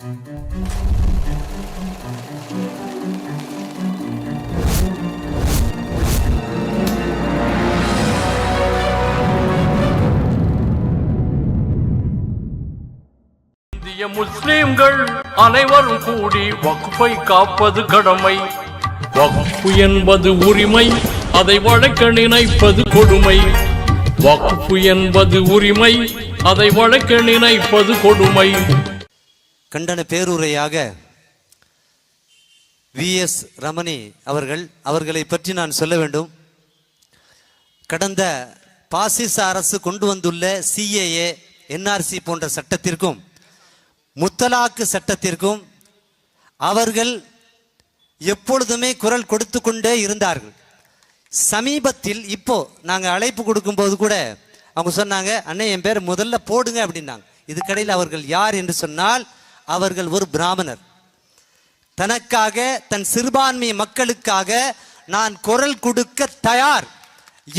இந்திய முஸ்லிம்கள் அனைவரும் கூடி வக்ஃபை காப்பது கடமை. வக்ஃபு என்பது உரிமை, அதை வழக்க நினைப்பது கொடுமை. வக்ஃபு என்பது உரிமை, அதை வழக்க நினைப்பது கொடுமை. கண்டன பேருரையாக வி.எஸ். ரமணி அவர்களை பற்றி நான் சொல்ல வேண்டும். கடந்த பாசிச அரசு கொண்டு வந்துள்ள CAA, NRC போன்ற சட்டத்திற்கும் முத்தலாக்கு சட்டத்திற்கும் அவர்கள் எப்பொழுதுமே குரல் கொடுத்து கொண்டே இருந்தார்கள். சமீபத்தில் இப்போ நாங்கள் அழைப்பு கொடுக்கும்போது கூட அவங்க சொன்னாங்க, அண்ணே என் பேர் முதல்ல போடுங்க அப்படின்னாங்க. இதுக்கடையில் அவர்கள் யார் என்று சொன்னால் அவர்கள் ஒரு பிராமணர். தனக்காக தன் சிறுபான்மை மக்களுக்காக நான் குரல் கொடுக்க தயார்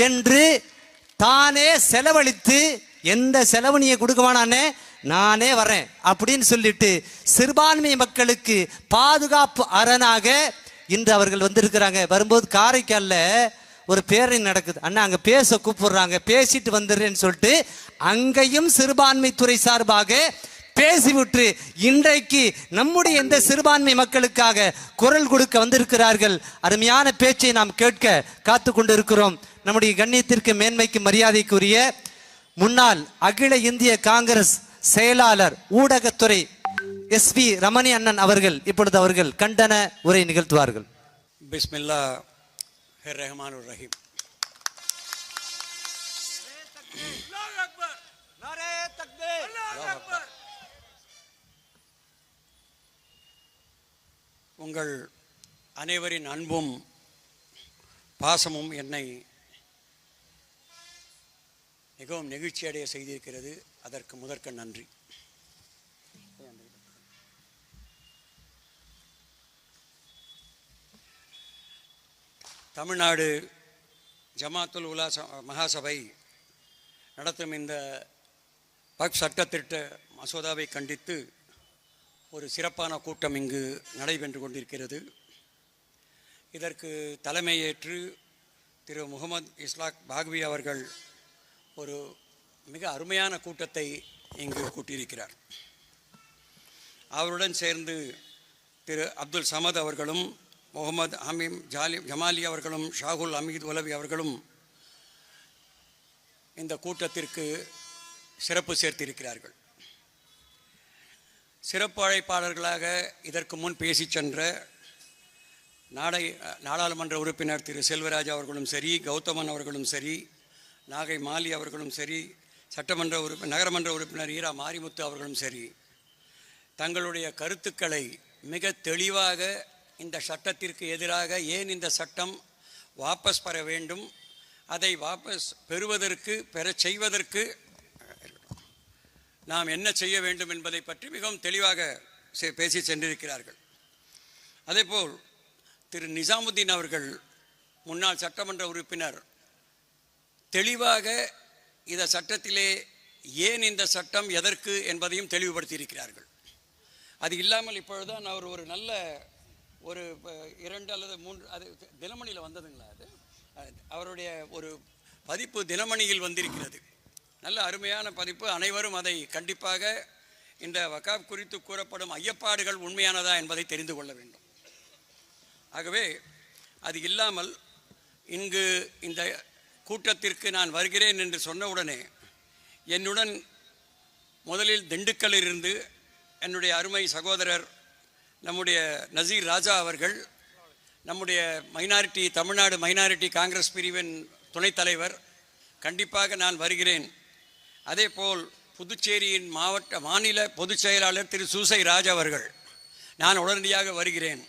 என்று தானே செலவழித்து, எந்த செலவு நீங்க கொடுக்கவானே நானே வரேன் அப்படின்னு சொல்லிட்டு சிறுபான்மை மக்களுக்கு பாதுகாப்பு அரணாக இன்று அவர்கள் வந்திருக்கிறாங்க. வரும்போது காரைக்கால்ல ஒரு பேரணி நடக்குது. அண்ணா அங்க பேச கூப்பிடுறாங்க, பேசிட்டு வந்துடுறேன்னு சொல்லிட்டு அங்கேயும் சிறுபான்மை துறை சார்பாக பேசிவிட்டு இன்றைக்கு நம்முடைய இந்த சிறுபான்மை மக்களுக்காக குரல் கொடுக்க வந்திருக்கிறார்கள். அருமையான பேச்சை நாம் கேட்க காத்து கொண்டிருக்கிறோம். நம்முடைய கண்ணியத்திற்கு மேன்மைக்கு மரியாதைக்குரிய முன்னாள் அகில இந்திய காங்கிரஸ் செயலாளர் ஊடகத்துறை SV ரமணி அண்ணன் அவர்கள் இப்பொழுது அவர்கள் கண்டன உரை நிகழ்த்துவார்கள். பிஸ்மில்லாஹிர் ரஹ்மானிர் ரஹீம். உங்கள் அனைவரின் அன்பும் பாசமும் என்னை மிகவும் நெகிழ்ச்சி அடைய செய்திருக்கிறது. அதற்கு முதற்க நன்றி. தமிழ்நாடு ஜமாத்துல் உலா மகாசபை நடத்தும் இந்த வக்ஃப் சட்டத்திட்ட மசோதாவை கண்டித்து ஒரு சிறப்பான கூட்டம் இங்கு நடைபெற்று கொண்டிருக்கிறது. இதற்கு தலைமையேற்று திரு முகமது இஸ்லாக் பாக்வி அவர்கள் ஒரு மிக அருமையான கூட்டத்தை இங்கு கூட்டியிருக்கிறார். அவருடன் சேர்ந்து திரு அப்துல் சமத் அவர்களும், முகமது ஹமீம் ஜமாலி அவர்களும், ஷாகுல் அமீத் உலவி அவர்களும் இந்த கூட்டத்திற்கு சிறப்பு சேர்த்திருக்கிறார்கள். சிறப்பு அழைப்பாளர்களாக இதற்கு முன் பேசி சென்ற நாடாளுமன்ற உறுப்பினர் திரு செல்வராஜ் அவர்களும் சரி, கௌதமன் அவர்களும் சரி, நாகை மாலி அவர்களும் சரி, நகரமன்ற உறுப்பினர் ஈரா மாரிமுத்து அவர்களும் சரி, தங்களுடைய கருத்துக்களை மிக தெளிவாக இந்த சட்டத்திற்கு எதிராக ஏன் இந்த சட்டம் வாபஸ் பெற வேண்டும், அதை வாபஸ் பெறச் செய்வதற்கு நாம் என்ன செய்ய வேண்டும் என்பதை பற்றி மிகவும் தெளிவாக பேசி சென்றிருக்கிறார்கள். அதேபோல் திரு நிசாமுதீன் அவர்கள், முன்னாள் சட்டமன்ற உறுப்பினர், தெளிவாக இந்த சட்டத்திலே ஏன் இந்த சட்டம் எதற்கு என்பதையும் தெளிவுபடுத்தியிருக்கிறார்கள். அது இல்லாமல் இப்பொழுதுதான் அவர் ஒரு நல்ல ஒரு 2 அல்லது 3 அது தினமணியில் வந்ததுங்களா, அது அவருடைய ஒரு பதிப்பு தினமணியில் வந்திருக்கிறது. நல்ல அருமையான பதிப்பு. அனைவரும் அதை கண்டிப்பாக இந்த வகாப் குறித்து கூறப்படும் ஐயப்பாடுகள் உண்மையானதா என்பதை தெரிந்து கொள்ள வேண்டும். ஆகவே அது இல்லாமல் இங்கு இந்த கூட்டத்திற்கு நான் வருகிறேன் என்று சொன்னவுடனே என்னுடன் முதலில் திண்டுக்கல்லிலிருந்து என்னுடைய அருமை சகோதரர் நம்முடைய நசீர் ராஜா அவர்கள், நம்முடைய தமிழ்நாடு மைனாரிட்டி காங்கிரஸ் பிரிவின் துணைத் தலைவர், கண்டிப்பாக நான் வருகிறேன். அதேபோல் புதுச்சேரியின் மாநில பொதுச் செயலாளர் திரு சூசை ராஜ் அவர்கள், நான் உடனடியாக வருகிறேன்.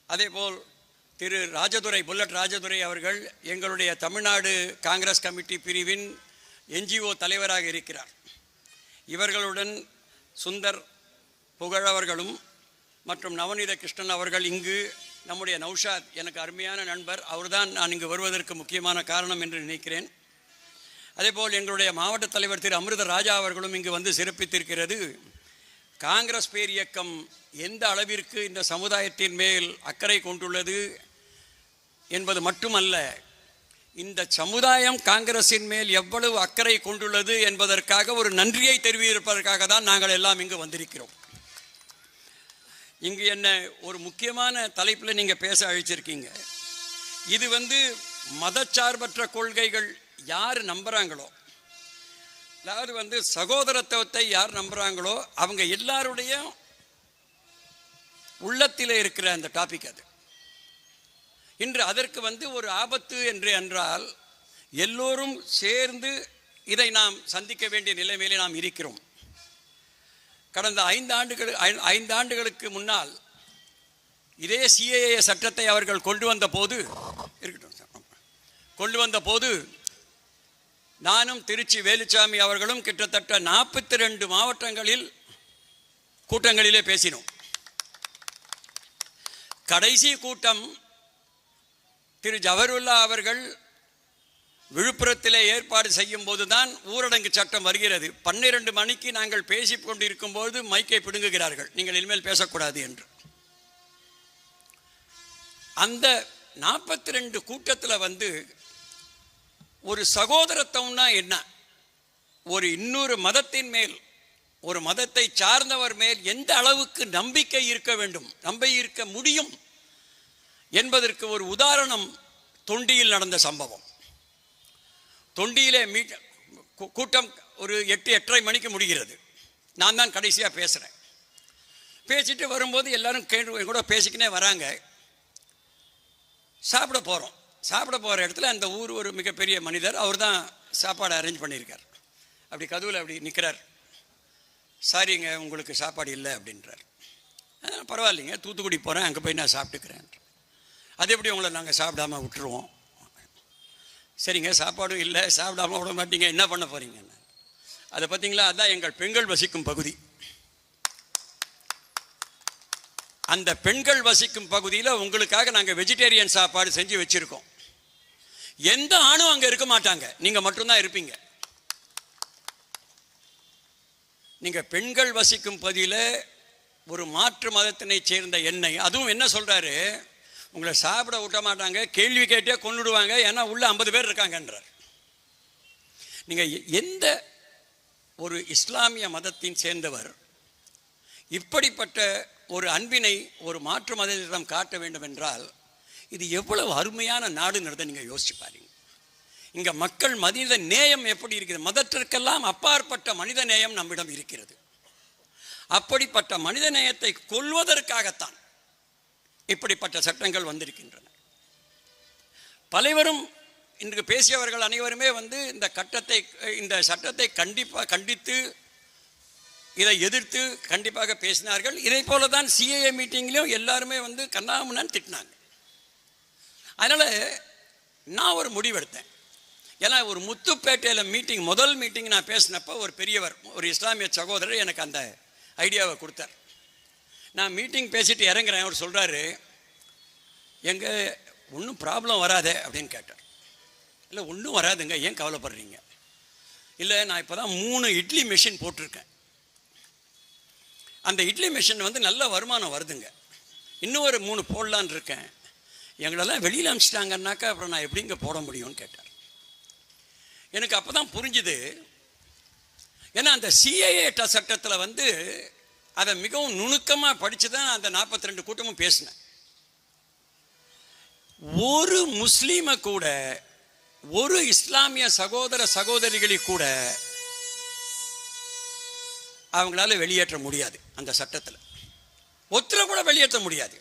அதேபோல் திரு புல்லட் ராஜதுரை அவர்கள் எங்களுடைய தமிழ்நாடு காங்கிரஸ் கமிட்டி பிரிவின் NGO தலைவராக இருக்கிறார். இவர்களுடன் சுந்தர் புகழவர்களும் மற்றும் நவநீத கிருஷ்ணன் அவர்கள், இங்கு நம்முடைய நௌஷாத் எனக்கு அருமையான நண்பர், அவர்தான் நான் இங்கு வருவதற்கு முக்கியமான காரணம் என்று நினைக்கிறேன். அதேபோல் எங்களுடைய மாவட்ட தலைவர் திரு அமிர்த ராஜா அவர்களும் இங்கு வந்து சிறப்பித்திருக்கிறது காங்கிரஸ் பேர் இயக்கம் எந்த அளவிற்கு இந்த சமுதாயத்தின் மேல் அக்கறை கொண்டுள்ளது என்பது மட்டுமல்ல, இந்த சமுதாயம் காங்கிரசின் மேல் எவ்வளவு அக்கறை கொண்டுள்ளது என்பதற்காக ஒரு நன்றியை தெரிவிப்பதற்காக தான் நாங்கள் எல்லாம் இங்கு வந்திருக்கிறோம். இங்கு என்ன ஒரு முக்கியமான தலைப்பில் நீங்கள் பேச அழைச்சிருக்கீங்க. இது மதச்சார்பற்ற கொள்கைகள் யார் நம்புகிறாங்களோ, அதாவது சகோதரத்துவத்தை யார் நம்புகிறாங்களோ அவங்க எல்லாருடைய உள்ளத்தில் இருக்கிற அந்த டாபிக் அது. இன்று அதற்கு ஒரு ஆபத்து என்று என்றால் எல்லோரும் சேர்ந்து இதை நாம் சந்திக்க வேண்டிய நிலைமையிலே நாம் இருக்கிறோம். கடந்த 5 ஆண்டுகளுக்கு முன்னால் இதே CAA சட்டத்தை அவர்கள் கொண்டு வந்த போது நானும் திருச்சி வேலுச்சாமி அவர்களும் கிட்டத்தட்ட 42 மாவட்டங்களில் கூட்டங்களிலே பேசினோம். கடைசி கூட்டம் திரு ஜவஹர்லா அவர்கள் விழுப்புரத்திலே ஏற்பாடு செய்யும் போதுதான் ஊரடங்கு சட்டம் வருகிறது. 12 மணிக்கு நாங்கள் பேசிக் கொண்டிருக்கும் போது மைக்கை பிடுங்குகிறார்கள், நீங்கள் இனிமேல் பேசக்கூடாது என்று. அந்த 42 கூட்டத்தில் ஒரு சகோதரத்துவம்னா என்ன, ஒரு இன்னொரு மதத்தின் மேல், ஒரு மதத்தை சார்ந்தவர் மேல் எந்த அளவுக்கு நம்பிக்கை இருக்க வேண்டும், இருக்க முடியும் என்பதற்கு ஒரு உதாரணம் தொண்டியில் நடந்த சம்பவம். தொண்டியிலே கூட்டம் ஒரு 8-8:30 மணிக்கு முடிகிறது. நான் தான் கடைசியாக பேசுகிறேன். பேசிட்டு வரும்போது எல்லாரும் கூட பேசிக்கினே வராங்க. சாப்பிட போகிற இடத்துல அந்த ஊர் ஒரு மிகப்பெரிய மனிதர், அவர் தான் சாப்பாடு அரேஞ்ச் பண்ணியிருக்கார். அப்படி கதவுல அப்படி நிற்கிறார். சாரிங்க, உங்களுக்கு சாப்பாடு இல்லை அப்படின்றார். பரவாயில்லைங்க, தூத்துக்குடி போகிறேன், அங்கே போய் நான் சாப்பிட்டுக்கிறேன். அது எப்படி உங்களை நாங்கள் சாப்பிடாம விட்டுருவோம்? சரிங்க, சாப்பாடும் இல்லை, சாப்பிடாம விட மாட்டீங்க, என்ன பண்ண போகிறீங்க? அதை பார்த்தீங்களா, அதுதான் எங்கள் பெண்கள் வசிக்கும் பகுதி. அந்த பெண்கள் வசிக்கும் பகுதியில் உங்களுக்காக நாங்கள் வெஜிடேரியன் சாப்பாடு செஞ்சு வச்சுருக்கோம். எந்த ஆணும் அங்கே இருக்க மாட்டாங்க, நீங்கள் மட்டும்தான் இருப்பீங்க. நீங்கள் பெண்கள் வசிக்கும் பகுதியில் ஒரு மாற்று மதத்தினை சேர்ந்த என்னை, அதுவும் என்ன சொல்கிறாரு, உங்களை சாப்பிட விட்ட மாட்டாங்க, கேள்வி கேட்டே கொண்டுடுவாங்க, ஏன்னா உள்ள 50 பேர் இருக்காங்கன்றார். நீங்கள் எந்த ஒரு இஸ்லாமிய மதத்தின் சேர்ந்தவர் இப்படிப்பட்ட ஒரு அன்பினை ஒரு மாற்று மதத்திடம் காட்ட வேண்டும் என்றால் இது எவ்வளவு அருமையான நாடுங்கிறத நீங்கள் யோசிச்சு பாருங்க. இங்கே மக்கள் மனித நேயம் எப்படி இருக்கிறது, மதத்திற்கெல்லாம் அப்பாற்பட்ட மனித நேயம் நம்மிடம் இருக்கிறது. அப்படிப்பட்ட மனித நேயத்தை கொல்வதற்காகத்தான் இப்படிப்பட்ட சட்டங்கள் வந்திருக்கின்றன. பலவரும் இன்று பேசியவர்கள் அனைவருமே இந்த சட்டத்தை கண்டித்து இதை எதிர்த்து கண்டிப்பாக பேசினார்கள். இதை போல தான் CAA மீட்டிங்லையும் எல்லாருமே கண்ணாமண்ணான்னு திட்டினாங்க. அதனால் நான் ஒரு முடிவெடுத்தேன். ஏன்னா ஒரு முத்துப்பேட்டையில் முதல் மீட்டிங் நான் பேசினப்போ ஒரு பெரியவர், ஒரு இஸ்லாமிய சகோதரர் எனக்கு அந்த ஐடியாவை கொடுத்தார். நான் மீட்டிங் பேசிட்டு இறங்குறேன். அவர் சொல்கிறாரு, எங்கே ஒன்றும் ப்ராப்ளம் வராதே அப்படின்னு கேட்டார். இல்லை ஒன்றும் வராதுங்க, ஏன் கவலைப்படுறீங்க? இல்லை, நான் இப்போ தான் 3 இட்லி மெஷின் போட்டிருக்கேன். அந்த இட்லி மெஷின் நல்ல வருமானம் வருதுங்க. இன்னும் ஒரு 3 போடலான் இருக்கேன். எங்களெல்லாம் வெளியில் அனுப்பிச்சிட்டாங்கன்னாக்கா அப்புறம் நான் எப்படிங்க போட முடியும்னு கேட்டார். எனக்கு அப்போ தான் புரிஞ்சுது. ஏன்னா அந்த CAA சட்டத்தில் அதை மிகவும் நுணுக்கமாக படித்து தான் அந்த 42 கூட்டமும் பேசினேன். ஒரு முஸ்லீமை கூட, ஒரு இஸ்லாமிய சகோதர சகோதரிகளை கூட அவங்களால வெளியேற்ற முடியாது. அந்த சட்டத்தில் ஒருத்தரை கூட வெளியேற்ற முடியாது.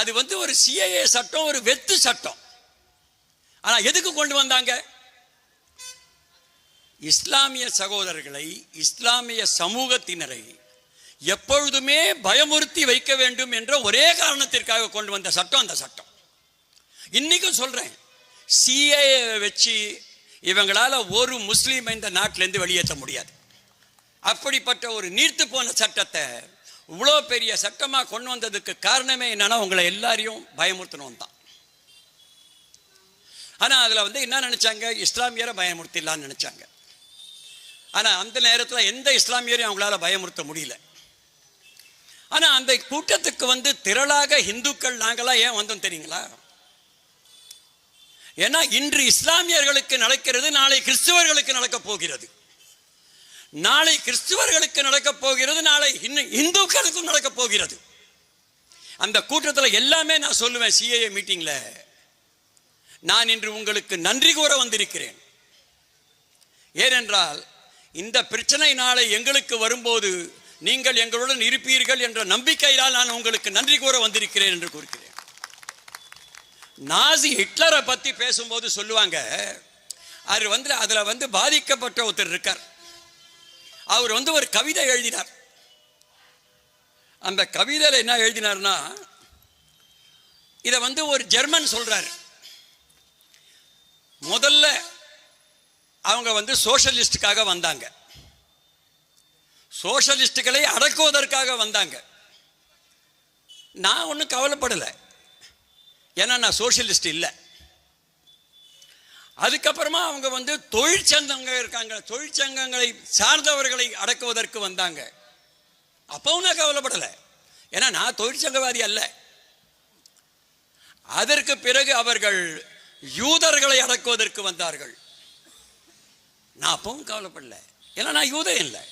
அது ஒரு CAA சட்டம், ஒரு வெத்து சட்டம். ஆனால் எதுக்கு கொண்டு வந்தாங்க? இஸ்லாமிய சகோதரர்களை, இஸ்லாமிய சமூகத்தினரை எப்பொழுதுமே பயமுறுத்தி வைக்க வேண்டும் என்ற ஒரே காரணத்திற்காக கொண்டு வந்த சட்டம் அந்த சட்டம். இன்னைக்கும் சொல்றேன், CAA வச்சு இவங்களால ஒரு முஸ்லீமை இந்த நாட்டிலேருந்து வெளியேற்ற முடியாது. அப்படிப்பட்ட ஒரு நீர்த்து போன சட்டத்தை இவ்வளோ பெரிய சட்டமாக கொண்டு வந்ததுக்கு காரணமே என்னன்னா, உங்களை எல்லாரையும் பயமுறுத்தணும் தான். ஆனால் அதில் என்ன நினைச்சாங்க, இஸ்லாமியரை பயமுறுத்திடலான்னு நினைச்சாங்க. ஆனால் அந்த நேரத்தில் எந்த இஸ்லாமியரையும் அவங்களால பயமுறுத்த முடியல. ஆனா அந்த கூட்டத்துக்கு திரளாக இந்துக்கள் நாங்களா ஏன் வந்தோம் தெரியுங்களா? ஏன்னா இன்று இஸ்லாமியர்களுக்கு நடக்கிறது நாளை கிறிஸ்துவர்களுக்கு நடக்க போகிறது, நாளை கிறிஸ்துவர்களுக்கு நடக்க போகிறது, நாளை இந்துக்களுக்கும் நடக்க போகிறது. அந்த கூட்டத்தில் எல்லாமே நான் சொல்லுவேன். சிஏஏ மீட்டிங்ல நான் இன்று உங்களுக்கு நன்றி கூற வந்திருக்கிறேன். ஏனென்றால் இந்த பிரச்சனை நாளை எங்களுக்கு வரும்போது நீங்கள் எங்களுடன் இருப்பீர்கள் என்ற நம்பிக்கையால் நான் உங்களுக்கு நன்றி கூற வந்திருக்கிறேன் என்று கூறுகிறேன். நாசி ஹிட்லரை பத்தி பேசும்போது சொல்லுவாங்க, அவர் அதுல பாதிக்கப்பட்ட ஒருத்தர் இருக்கார். அவர் ஒரு கவிதை எழுதினார். அந்த கவிதையில என்ன எழுதினார்னா, இத ஒரு ஜெர்மன் சொல்றாரு. முதல்ல அவங்க சோஷலிஸ்டுக்காக வந்தாங்க, சோஷலிஸ்டுகளை அடக்குவதற்காக வந்தாங்க. நான் ஒன்றும் கவலைப்படலை, ஏன்னா நான் சோஷலிஸ்ட் இல்லை. அதுக்கப்புறமா அவங்க தொழிற்சங்கங்கள் இருக்காங்க, தொழிற்சங்கங்களை சார்ந்தவர்களை அடக்குவதற்கு வந்தாங்க. அப்பவும் நான் கவலைப்படலை, ஏன்னா நான் தொழிற்சங்கவாதி அல்ல. அதற்கு பிறகு அவர்கள் யூதர்களை அடக்குவதற்கு வந்தார்கள். நான் அப்பவும் கவலைப்படல, ஏன்னா நான் யூதன் இல்லை,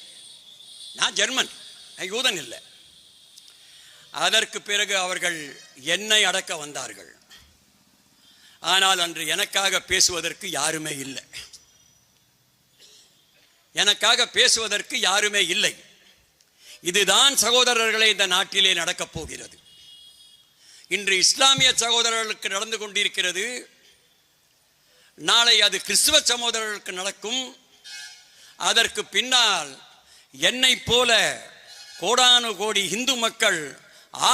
நான் ஜெர்மன், நான் யூதன் இல்லை. அதற்கு பிறகு அவர்கள் என்னை அடக்க வந்தார்கள். ஆனால் அன்று எனக்காக பேசுவதற்கு யாருமே இல்லை, எனக்காக பேசுவதற்கு யாருமே இல்லை. இதுதான் சகோதரர்களை இந்த நாட்டிலே நடக்கப் போகிறது. இன்று இஸ்லாமிய சகோதரர்களுக்கு நடந்து கொண்டிருக்கிறது, நாளை அது கிறிஸ்துவ சகோதரர்களுக்கு நடக்கும். அதற்கு பின்னால் என்னை போல கோடானு கோடி இந்து மக்கள்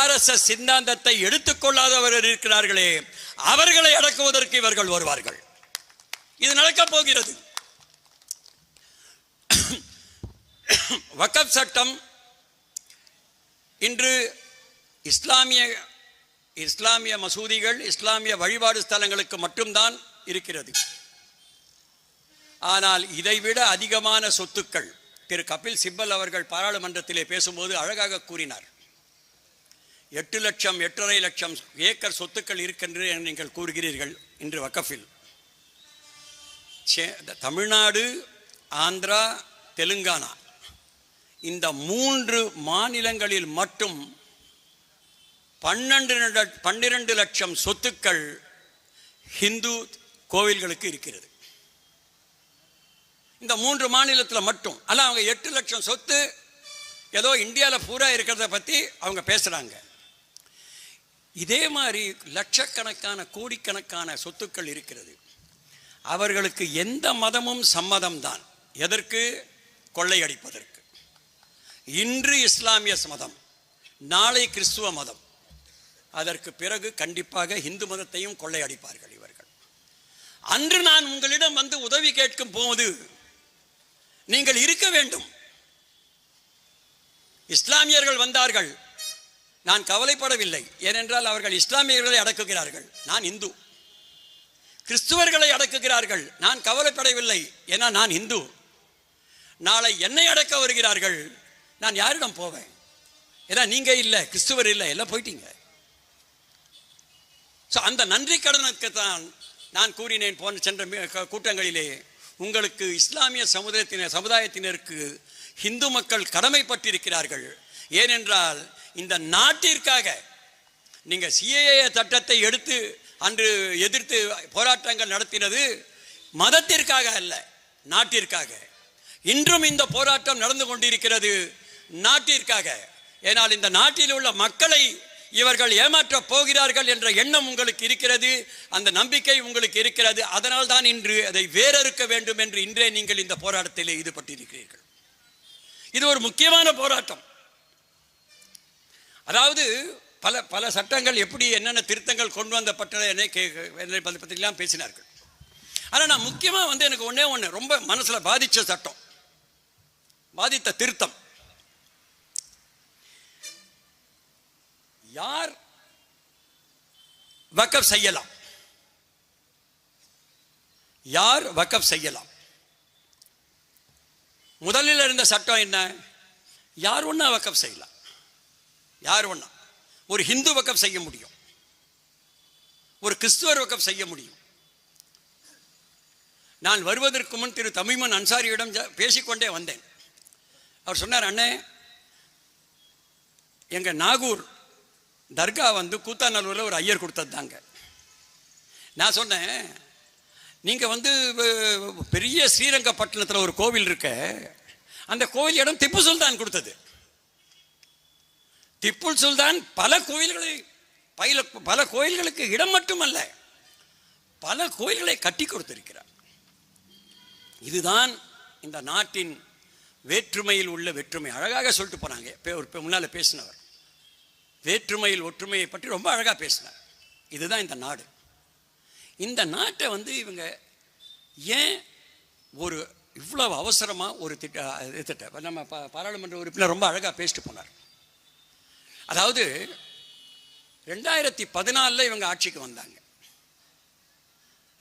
RSS சித்தாந்தத்தை எடுத்துக்கொள்ளாதவர்கள் இருக்கிறார்களே, அவர்களை அடக்குவதற்கு இவர்கள் வருவார்கள். இது நடக்கப் போகிறது. வக்ஃப் சட்டம் இன்று இஸ்லாமிய மசூதிகள், இஸ்லாமிய வழிபாடு ஸ்தலங்களுக்கு மட்டும்தான் இருக்கிறது. ஆனால் இதைவிட அதிகமான சொத்துக்கள் திரு கபில் சிப்பல் அவர்கள் பாராளுமன்றத்திலே பேசும்போது அழகாக கூறினார். 8 லட்சம் 8.5 லட்சம் ஏக்கர் சொத்துக்கள் இருக்கின்ற நீங்கள் கூறுகிறீர்கள். இன்று வக்ஃபில் தமிழ்நாடு, ஆந்திரா, தெலுங்கானா இந்த 3 மாநிலங்களில் மட்டும் 12 லட்சம் சொத்துக்கள் ஹிந்து கோவில்களுக்கு இருக்கிறது. இந்த 3 மாநிலத்தில் மட்டும். அல்ல, அவங்க 8 லட்சம் சொத்து ஏதோ இந்தியாவில் பூரா இருக்கிறத பற்றி அவங்க பேசுகிறாங்க. இதே மாதிரி லட்சக்கணக்கான கோடிக்கணக்கான சொத்துக்கள் இருக்கிறது. அவர்களுக்கு எந்த மதமும் சம்மதம் தான். எதற்கு? கொள்ளையடிப்பதற்கு. இன்று இஸ்லாமிய மதம், நாளை கிறிஸ்துவ மதம், அதற்கு பிறகு கண்டிப்பாக இந்து மதத்தையும் கொள்ளையடிப்பார்கள் இவர்கள். அன்று நான் உங்களிடம் உதவி கேட்கும் போது நீங்கள் இருக்க வேண்டும். இஸ்லாமியர்கள் வந்தார்கள், நான் கவலைப்படவில்லை. ஏனென்றால் அவர்கள் இஸ்லாமியர்களை அடக்குகிறார்கள், நான் இந்து. கிறிஸ்துவர்களை அடக்குகிறார்கள், நான் கவலைப்படவில்லை, ஏன்னா நான் இந்து. நாளை என்னை அடக்க வருகிறார்கள், நான் யாரிடம் போவேன்? ஏன்னா நீங்க இல்லை, கிறிஸ்துவர் இல்லை, எல்லாம் போயிட்டீங்க. அந்த நன்றி கடனுக்கு தான் நான் கூறினேன் போன சென்ற கூட்டங்களிலே, உங்களுக்கு இஸ்லாமிய சமுதாயத்தினருக்கு இந்து மக்கள் கடமைப்பட்டிருக்கிறார்கள். ஏனென்றால் இந்த நாட்டிற்காக நீங்க சிஏஏ சட்டத்தை எடுத்து அன்று எதிர்த்து போராட்டங்கள் நடத்தினது மதத்திற்காக அல்ல, நாட்டிற்காக. இன்றும் இந்த போராட்டம் நடந்து கொண்டிருக்கிறது நாட்டிற்காக. ஏனால் இந்த நாட்டில் உள்ள மக்களை இவர்கள் ஏமாற்றப் போகிறார்கள் என்ற எண்ணம் உங்களுக்கு இருக்கிறது, அந்த நம்பிக்கை உங்களுக்கு இருக்கிறது. அதனால் தான் இன்று அதை வேறறுக்க வேண்டும் என்று இன்றே நீங்கள் இந்த போராட்டத்தில் ஈடுபட்டிருக்கிறீர்கள். இது ஒரு முக்கியமான போராட்டம். அதாவது பல பல சட்டங்கள் எப்படி என்னென்ன திருத்தங்கள் கொண்டு வந்தப்பட்டதை என்னை பற்றிலாம் பேசினார்கள். ஆனால் நான் முக்கியமாக எனக்கு ஒன்று ரொம்ப மனசில் பாதித்த சட்டம், பாதித்த திருத்தம். யார் வக்ஃப் செய்யலாம், யார் வக்ஃப் செய்யலாம்? முதலில் இருந்த சட்டம் என்ன? யார் ஒன்றா வக்ஃப் செய்யலாம். யார் வேணா. ஒரு ஹிந்து வக்கப் செய்ய முடியும், ஒரு கிறிஸ்துவர் வக்கப் செய்ய முடியும். நான் வருவதற்கு முன் திரு தமிமன் அன்சாரியிடம் பேசிக்கொண்டே வந்தேன். அவர் சொன்னார், அண்ணே எங்க நாகூர் தர்கா வந்து கூத்தாநல்லூரில் ஒரு ஐயர் கொடுத்தது தாங்க. நான் சொன்னேன், நீங்கள் வந்து பெரிய ஸ்ரீரங்கப்பட்டினத்தில் ஒரு கோவில் இருக்க, அந்த கோவில் இடம் திப்பு சுல்தான் கொடுத்தது. திப்பு சுல்தான் பல கோயில்களுக்கு இடம் மட்டுமல்ல, பல கோயில்களை கட்டி கொடுத்திருக்கிறார். இதுதான் இந்த நாட்டின் வேற்றுமையில் உள்ள வேற்றுமை. அழகாக சொல்லிட்டு போனாங்க. ஒரு முன்னால் பேசினவர் வேற்றுமையில் ஒற்றுமையை பற்றி ரொம்ப அழகாக பேசினார். இதுதான் இந்த நாடு. இந்த நாட்டை வந்து இவங்க ஏன் ஒரு இவ்வளவு அவசரமாக ஒரு திட்ட நம்ம பாராளுமன்ற உறுப்பினர் ரொம்ப அழகாக பேசிட்டு போனார். அதாவது 2014 இவங்க ஆட்சிக்கு வந்தாங்க.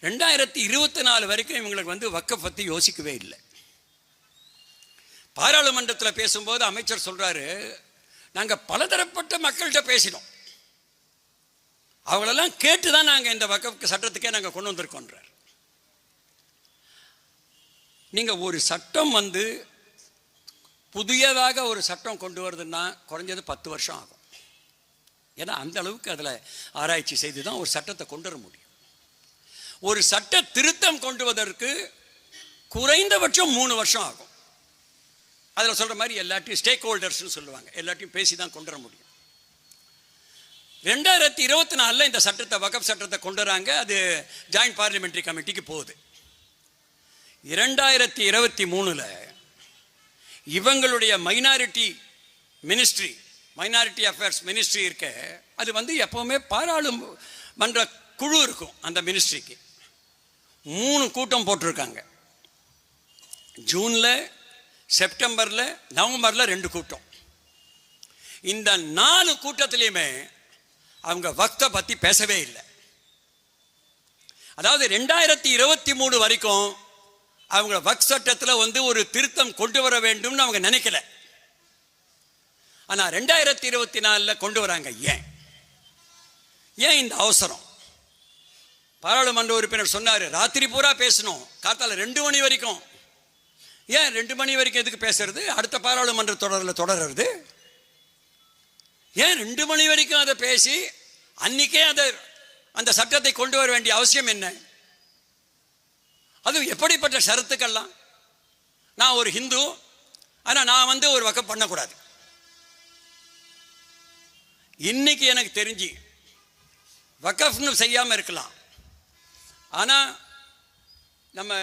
2024 வரைக்கும் இவங்களுக்கு வந்து வக்கஃப் பற்றி யோசிக்கவே இல்லை. பாராளுமன்றத்தில் பேசும்போது அமைச்சர் சொல்றாரு, நாங்கள் பலதரப்பட்ட மக்கள்கிட்ட பேசினோம், அவங்களெல்லாம் கேட்டு தான் நாங்கள் இந்த வக்கஃப் சட்டத்துக்கே நாங்கள் கொண்டு வந்திருக்கோன்றார். நீங்கள் ஒரு சட்டம் வந்து புதியதாக ஒரு சட்டம் கொண்டு வருதுன்னா குறைஞ்சது 10 வருஷம் ஆகும். ஏன்னா அந்த அளவுக்கு அதில் ஆராய்ச்சி செய்து தான் ஒரு சட்டத்தை கொண்டு வர முடியும். ஒரு சட்ட திருத்தம் கொண்டு வருவதற்கு குறைந்தபட்சம் 3 வருஷம் ஆகும். அதில் சொல்கிற மாதிரி எல்லாத்தையும் ஸ்டேக் ஹோல்டர்ஸ்னு சொல்லுவாங்க, எல்லாத்தையும் பேசி தான் கொண்டு வர முடியும். 2024 இந்த சட்டத்தை வக்கஃப் சட்டத்தை கொண்டு வராங்க. அது ஜாயிண்ட் பார்லிமெண்டரி கமிட்டிக்கு போகுது. 2023 இவங்களுடைய மைனாரிட்டி அஃபேர்ஸ் மினிஸ்ட்ரி இருக்க, அது வந்து எப்பவுமே பாராளுமன்ற குழு இருக்கும். அந்த மினிஸ்ட்ரிக்கு 3 கூட்டம் போட்டிருக்காங்க. ஜூனில், செப்டம்பரில், நவம்பரில் 2 கூட்டம். இந்த 4 கூட்டத்திலையுமே அவங்க வக்ஃபை பற்றி பேசவே இல்லை. அதாவது 2023 வரைக்கும் அவங்க வக்ஃப் சட்டத்தில் வந்து ஒரு திருத்தம் கொண்டு வர வேண்டும்னு அவங்க நினைக்கல. ஆனால் 2024 கொண்டு வராங்க. ஏன் இந்த அவசரம்? பாராளுமன்ற உறுப்பினர் சொன்னார், ராத்திரி பூரா பேசணும், காத்தால 2 மணி வரைக்கும். ஏன் 2 மணி வரைக்கும் எதுக்கு பேசுறது? அடுத்த பாராளுமன்ற தொடர்றது. ஏன் 2 மணி வரைக்கும் அதை பேசி அன்னைக்கே அந்த சட்டத்தை கொண்டு வர வேண்டிய அவசியம் என்ன? அது எப்படிப்பட்ட ஷரத்துக்கெல்லாம்? நான் ஒரு ஹிந்து, ஆனால் நான் வந்து ஒரு வக்கஃப் பண்ணக்கூடாது. இன்னைக்கு எனக்கு தெரிஞ்சு வக்கஃப்னு செய்யாமல் இருக்கலாம். ஆனால் நம்ம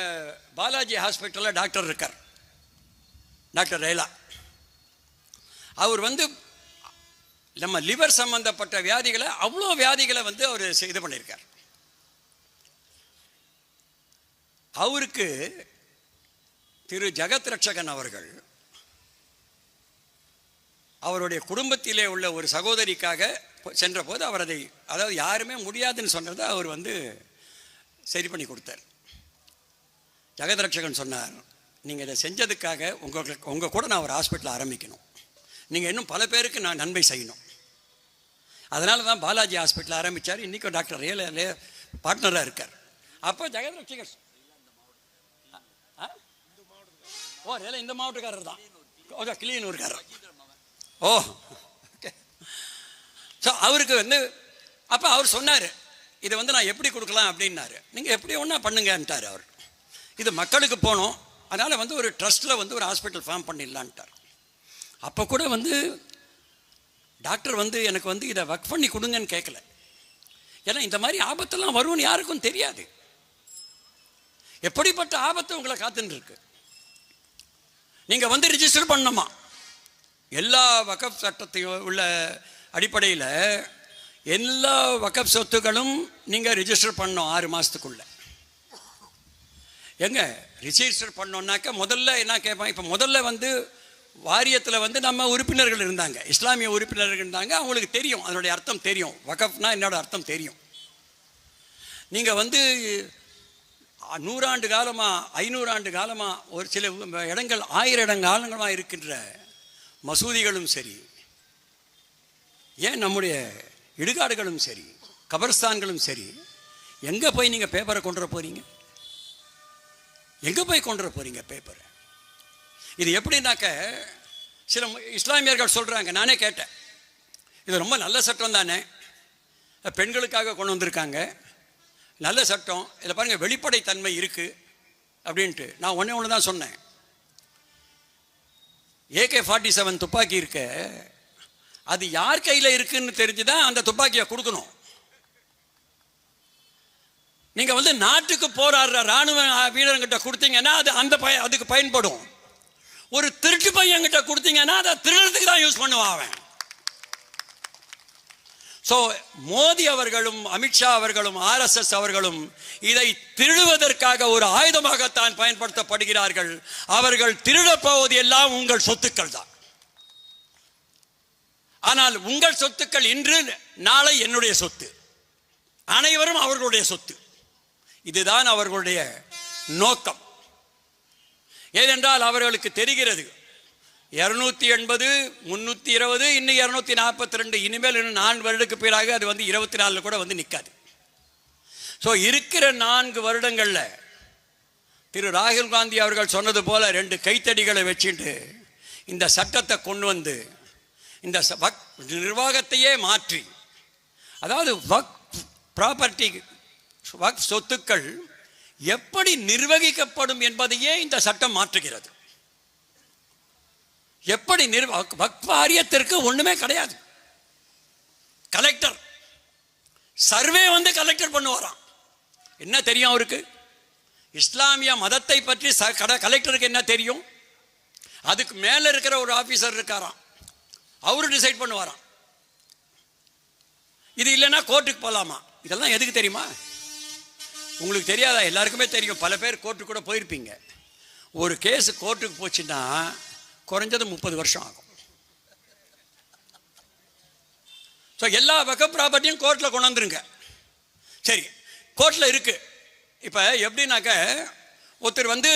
பாலாஜி ஹாஸ்பிட்டலில் டாக்டர் இருக்கார், டாக்டர் ரேலா. அவர் வந்து நம்ம லிவர் சம்பந்தப்பட்ட வியாதிகளை, அவ்வளோ வியாதிகளை வந்து அவர் இது பண்ணியிருக்கார். அவருக்கு திரு ஜெகத் ரட்சகன் அவர்கள் அவருடைய குடும்பத்திலே உள்ள ஒரு சகோதரிக்காக சென்ற போது அவர் அதாவது யாருமே முடியாதுன்னு சொன்னதை அவர் வந்து சரி பண்ணி கொடுத்தார். ஜெகத் ரட்சகன் சொன்னார், நீங்கள் இதை செஞ்சதுக்காக உங்கள் கூட நான் ஒரு ஹாஸ்பிட்டல் ஆரம்பிக்கணும், நீங்கள் இன்னும் பல பேருக்கு நான் நன்மை செய்யணும். அதனால தான் பாலாஜி ஹாஸ்பிட்டல் ஆரம்பித்தார். இன்றைக்கும் டாக்டர் ரேலே பார்ட்னராக இருக்கார். அப்போ ஜெகத் ரட்சகர் ரேல இந்த மாவட்டக்காரர் தான், கிளியனூர்காரர். ஓகே. ஸோ அவருக்கு வந்து அப்போ அவர் சொன்னார், இதை வந்து நான் எப்படி கொடுக்கலாம் அப்படின்னாரு. நீங்கள் எப்படி ஒன்றா பண்ணுங்கன்ட்டார் அவர். இது மக்களுக்கு போகணும், அதனால் வந்து ஒரு ட்ரஸ்ட்டில் வந்து ஒரு ஹாஸ்பிட்டல் ஃபார்ம் பண்ணிடலான்ட்டார். அப்போ கூட வந்து டாக்டர் வந்து எனக்கு வந்து இதை ஒர்க் பண்ணி கொடுங்கன்னு கேட்கல. ஏன்னா இந்த மாதிரி ஆபத்தெல்லாம் வரும்னு யாருக்கும் தெரியாது. எப்படிப்பட்ட ஆபத்து உங்களை காத்துன்னு இருக்கு. நீங்கள் வந்து ரிஜிஸ்டர் பண்ணணுமா? எல்லா வக்கஃப் சட்டத்தையும் உள்ள அடிப்படையில் எல்லா வக்கஃப் சொத்துக்களும் நீங்கள் ரிஜிஸ்டர் பண்ணணும் 6 மாதத்துக்குள்ள. ரிஜிஸ்டர் பண்ணோன்னாக்க முதல்ல என்ன கேட்பாங்க? இப்போ முதல்ல வந்து வாரியத்தில் வந்து நம்ம உறுப்பினர்கள் இருந்தாங்க, இஸ்லாமிய உறுப்பினர்கள் இருந்தாங்க. அவங்களுக்கு தெரியும், அதனுடைய அர்த்தம் தெரியும், வக்கஃப்னா என்னோட அர்த்தம் தெரியும். நீங்கள் வந்து 100 ஆண்டு காலமாக 500 ஆண்டு காலமாக ஒரு சில இடங்கள் 1000 காலங்களாக இருக்கின்ற மசூதிகளும் சரி, ஏன் நம்முடைய இடுகாடுகளும் சரி, கபர்ஸ்தான்களும் சரி, எங்கே போய் நீங்கள் பேப்பரை கொண்டு வர போகிறீங்க? எங்கே போய் கொண்டு வர போகிறீங்க பேப்பரை? இது எப்படின்னாக்க சில இஸ்லாமியர்கள் சொல்கிறாங்க, நானே கேட்டேன், இது ரொம்ப நல்ல சட்டம் தானே, பெண்களுக்காக கொண்டு வந்திருக்காங்க, நல்ல சட்டம், இதில் பாருங்கள் வெளிப்படைத்தன்மை இருக்குது அப்படின்ட்டு. நான் ஒன்று தான் சொன்னேன், AK-47 துப்பாக்கி இருக்க, அது யார் கையில் இருக்குன்னு தெரிஞ்சுதான் அந்த துப்பாக்கியை கொடுக்கணும். நீங்கள் வந்து நாட்டுக்கு போராடுற இராணுவ வீரர்கிட்ட கொடுத்தீங்கன்னா அது அதுக்கு பயன்படும். ஒரு திருட்டு பையன்கிட்ட கொடுத்தீங்கன்னா அதை திருடுறதுக்கு தான் யூஸ் பண்ணுவான் அவன். ஸோ மோடி அவர்களும் அமித்ஷா அவர்களும் RSS அவர்களும் இதை திருடுவதற்காக ஒரு ஆயுதமாகத்தான் பயன்படுத்தப்படுகிறார்கள். அவர்கள் திருடப் போவது எல்லாம் உங்கள் சொத்துக்கள் தான். ஆனால் உங்கள் சொத்துக்கள் இன்று நாளை என்னுடைய சொத்து, அனைவரும் அவர்களுடைய சொத்து. இதுதான் அவர்களுடைய நோக்கம். ஏனென்றால் அவர்களுக்கு தெரிகிறது 280, 320, இன்னும் 242, இனிமேல் இன்னும் 4 வருடத்துக்கு பிறகு அது வந்து 24 கூட வந்து நிற்காது. ஸோ இருக்கிற 4 வருடங்களில் திரு ராகுல் காந்தி அவர்கள் சொன்னது போல 2 கைத்தடிகளை வச்சுட்டு இந்த சட்டத்தை கொண்டு வந்து இந்த நிர்வாகத்தையே மாற்றி, அதாவது ப்ராப்பர்ட்டி சொத்துக்கள் எப்படி நிர்வகிக்கப்படும் என்பதையே இந்த சட்டம் மாற்றுகிறது. எப்படி வாரியத்திற்கு ஒண்ணுமே கிடையாது. கலெக்டர் சர்வே வந்து கலெக்டர் பண்ணுவாராம். என்ன தெரியும் அவருக்கு? இஸ்லாமிய மதத்தை பற்றி கலெக்டருக்கு என்ன தெரியும்? அதுக்கு மேல இருக்கிற ஒரு ஆபீசர் இருக்காராம், அவரு டிசைட் பண்ணுவாராம். இது இல்லைன்னா கோர்ட்டுக்கு போகலாமா? இதெல்லாம் எதுக்கு தெரியுமா? உங்களுக்கு தெரியாதா? எல்லாருக்குமே தெரியும். பல பேர் கோர்ட்டுக்கு கூட போயிருப்பீங்க. ஒரு கேஸ் கோர்ட்டுக்கு போச்சுன்னா குறைஞ்சது 30 வருஷம் ஆகும். ஸோ எல்லா வகப் ப்ராப்பர்ட்டியும் கோர்ட்டில் கொண்டு வந்துருங்க. சரி, கோர்ட்டில் இருக்கு. இப்போ எப்படின்னாக்க ஒருத்தர் வந்து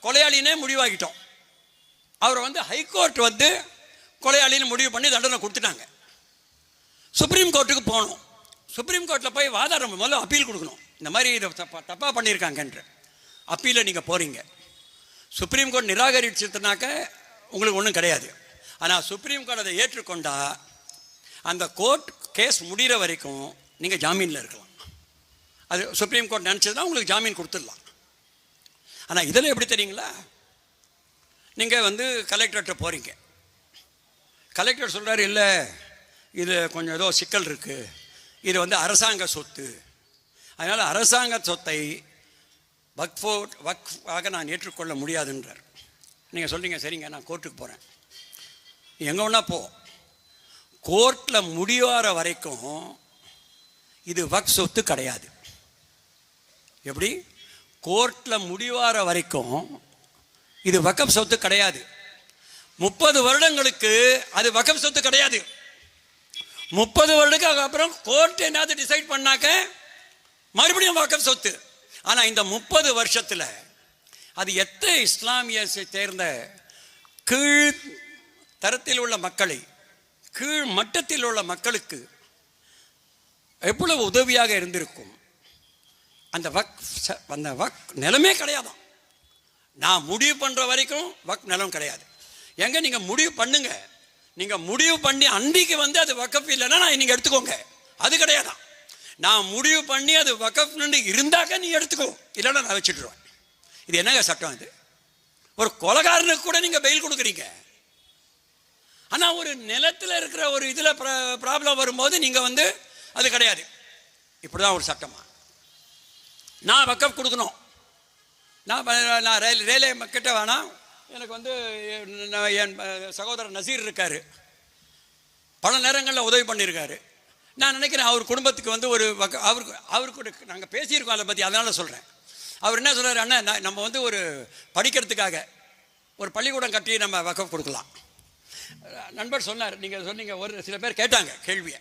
கொலையாளினே முடிவாகிட்டோம். அவரை வந்து ஹைகோர்ட் வந்து கொலையாளின்னு முடிவு பண்ணி தண்டனை கொடுத்துட்டாங்க. சுப்ரீம் கோர்ட்டுக்கு போகணும். சுப்ரீம் கோர்ட்டில் போய் வாதாடம், முதல்ல அப்பீல் கொடுக்கணும். இந்த மாதிரி இதை தப்பாக பண்ணியிருக்காங்கன்ற அப்பீலை நீங்கள் போகிறீங்க. சுப்ரீம் கோர்ட் நிராகரிச்சுனாக்க உங்களுக்கு ஒன்றும் கிடையாது. ஆனால் சுப்ரீம் கோர்ட் அதை ஏற்றுக்கொண்டா அந்த கோர்ட் கேஸ் முடிகிற வரைக்கும் நீங்கள் ஜாமீனில் இருக்கலாம். அது சுப்ரீம் கோர்ட் நினச்சதுன்னா உங்களுக்கு ஜாமீன் கொடுத்துடலாம். ஆனால் இதில் எப்படி தெரியுங்களா? நீங்கள் வந்து கலெக்டர்கிட்ட போகிறீங்க. கலெக்டர் சொல்கிறார், இல்லை இது கொஞ்சம் ஏதோ சிக்கல் இருக்குது, இது வந்து அரசாங்க சொத்து, அதனால் அரசாங்க சொத்தை வக்ஃபாக நான் ஏற்றுக்கொள்ள முடியாதுன்றார். நீங்கள் சொல்கிறீங்க, சரிங்க நான் கோர்ட்டுக்கு போகிறேன். எங்கே ஒன்றா போ, கோர்ட்டில் முடிவார வரைக்கும் இது வக்ஃப் சொத்து கிடையாது. எப்படி? கோர்ட்டில் முடிவார வரைக்கும் இது வக்ஃப் சொத்து கிடையாது. 30 வருடங்களுக்கு அது வக்ஃப் சொத்து கிடையாது. 30 வருடத்துக்கு அப்புறம் கோர்ட் என்னது டிசைட் பண்ணாக்க மறுபடியும் வக்ஃப் சொத்து. ஆனால் இந்த 30 வருஷத்தில் அது எத்தனை இஸ்லாமிய சேர்ந்த கீழ் தரத்தில் உள்ள மக்களை, கீழ் மட்டத்தில் உள்ள மக்களுக்கு எவ்வளவு உதவியாக இருந்திருக்கும். அந்த வக் நிலமே கிடையாதான். நான் முடிவு பண்ணுற வரைக்கும் வக் நிலம் கிடையாது. எங்க நீங்கள் முடிவு பண்ணுங்க, நீங்கள் முடிவு பண்ணி அன்றைக்கு வந்து அது வக்கஃப் இல்லைன்னா நீங்கள் எடுத்துக்கோங்க, அது கிடையாதான். நான் முடிவு பண்ணி அது வக்கஃப்னு இருந்தாக்க நீ எடுத்துக்கோ, இல்லைன்னா நான் வச்சுட்டுருவேன். இது என்னங்க சட்டம்? இது ஒரு கொலைகாரனுக்கு கூட நீங்கள் பெயில் கொடுக்குறீங்க. ஆனால் ஒரு நிலத்தில் இருக்கிற ஒரு இதில் ப்ராப்ளம் வரும்போது நீங்கள் வந்து அது கிடையாது. இப்படி தான் ஒரு சட்டமா? நான் வக்கஃப் கொடுக்கணும், நான் ரயில்வே கிட்ட வேணாம், எனக்கு வந்து என் சகோதரர் நசீர் இருக்கார், பல நேரங்களில் உதவி பண்ணியிருக்காரு. நான் நினைக்கிறேன் அவர் குடும்பத்துக்கு வந்து ஒரு அவருக்கு நாங்கள் பேசியிருக்கோம் அதை பற்றி, அதனால சொல்கிறேன். அவர் என்ன சொல்கிறார், அண்ணா நம்ம வந்து ஒரு படிக்கிறதுக்காக ஒரு பள்ளிக்கூடம் கட்டி நம்ம வக்கஃப் கொடுக்கலாம். நண்பர் சொன்னார், நீங்கள் சொன்னீங்க, ஒரு சில பேர் கேட்டாங்க கேள்வியை,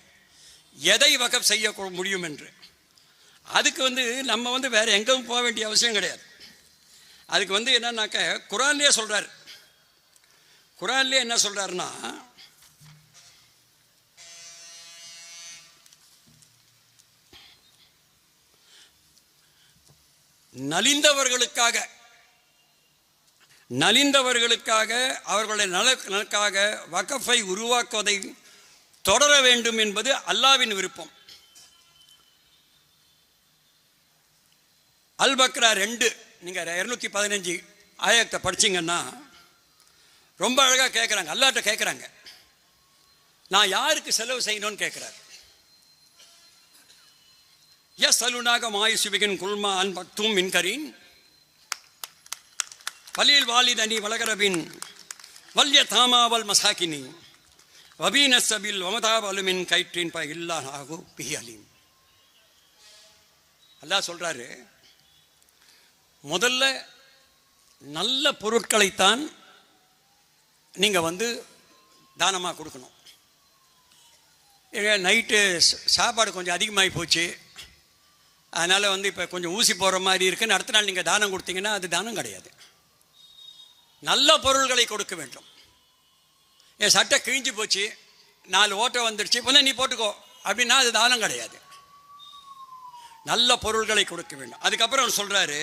எதை வக்கஃப் செய்ய முடியும் என்று. அதுக்கு வந்து நம்ம வந்து வேறு எங்கேயும் போக வேண்டிய அவசியம் கிடையாது. அதுக்கு வந்து என்னன்னாக்க குரான்லேயே சொல்கிறார். குரான்லேயே என்ன சொல்கிறாருன்னா, நலிந்தவர்களுக்காக அவர்களுடைய நலனுக்காக வக்ஃபை உருவாக்குவதை தொடர வேண்டும் என்பது அல்லாஹ்வின் விருப்பம். அல் பக்ரா 2 நீங்க 215 ஆயத்தை படிச்சீங்கன்னா ரொம்ப அழகா கேட்குறாங்க. அல்லாஹ்ட்ட கேட்குறாங்க, நான் யாருக்கு செலவு செய்யணும்னு கேட்குறாரு. எஸ் அலுனாக மாயுசுபிகின் குல்மா அன் பக்தும் மின்கரின் பலியில் வாலிதனி வளகரபின் வல்ய தாமாவல் மசாக்கினி வபீனசபில் வமதாவலுமின் கயிற்றின் ப இல்லாஹு பிஹி அலீம். அல்லாஹ் சொல்றாரு, முதல்ல நல்ல பொருட்களைத்தான் நீங்க தானமாக கொடுக்கணும். நைட்டு சாப்பாடு கொஞ்சம் அதிகமாகி போச்சு, அதனால் இப்போ கொஞ்சம் ஊசி போடுற மாதிரி இருக்குன்னு அடுத்த நாள் நீங்கள் தானம் கொடுத்தீங்கன்னா அது தானம் கிடையாது. நல்ல பொருள்களை கொடுக்க வேண்டும். என் சட்டை கிழிஞ்சு போச்சு, 4 ஓட்டை வந்துடுச்சு, இப்போ நீ போட்டுக்கோ அப்படின்னா அது தானம் கிடையாது. நல்ல பொருள்களை கொடுக்க வேண்டும். அதுக்கப்புறம் அவர் சொல்கிறாரு,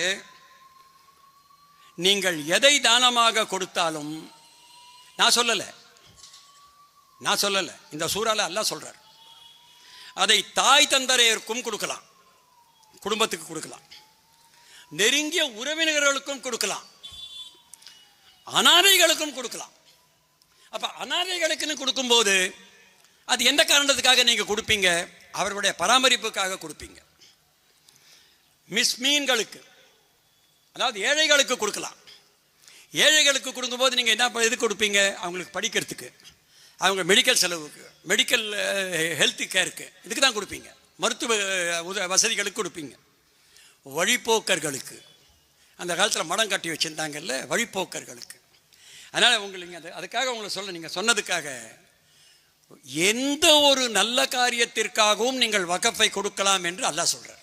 நீங்கள் எதை தானமாக கொடுத்தாலும், நான் சொல்லலை, இந்த சூறால அல்லாஹ் சொல்றார், அதை தாய் தந்தையருக்கும் கொடுக்கலாம், குடும்பத்துக்கு கொடுக்கலாம், நெருங்கிய உறவினர்களுக்கும் கொடுக்கலாம், அனாதைகளுக்கும் கொடுக்கலாம். அப்ப அனாதைகளுக்குன்னு கொடுக்கும்போது அது எந்த காரணத்துக்காக நீங்க கொடுப்பீங்க? அவர்களுடைய பராமரிப்புக்காக கொடுப்பீங்க. மிஸ்மீன்களுக்கு, அதாவது ஏழைகளுக்கு கொடுக்கலாம். ஏழைகளுக்கு கொடுக்கும்போது நீங்கள் என்ன இது கொடுப்பீங்க? அவங்களுக்கு படிக்கிறதுக்கு, அவங்க மெடிக்கல் செலவுக்கு, மெடிக்கல் ஹெல்த் கேருக்கு, இதுக்கு தான் கொடுப்பீங்க. மருத்துவ வசதிகளுக்கு கொடுப்பீங்க. வழிப்போக்கர்களுக்கு, அந்த காலத்தில் மடம் கட்டி வச்சுருந்தாங்கல்ல, வழிப்போக்கர்களுக்கு. அதனால் உங்களுக்கு அதுக்காக உங்களை நீங்கள் சொன்னதுக்காக எந்த ஒரு நல்ல காரியத்திற்காகவும் நீங்கள் வக்ஃபை கொடுக்கலாம் என்று அல்லாஹ் சொல்கிறார்.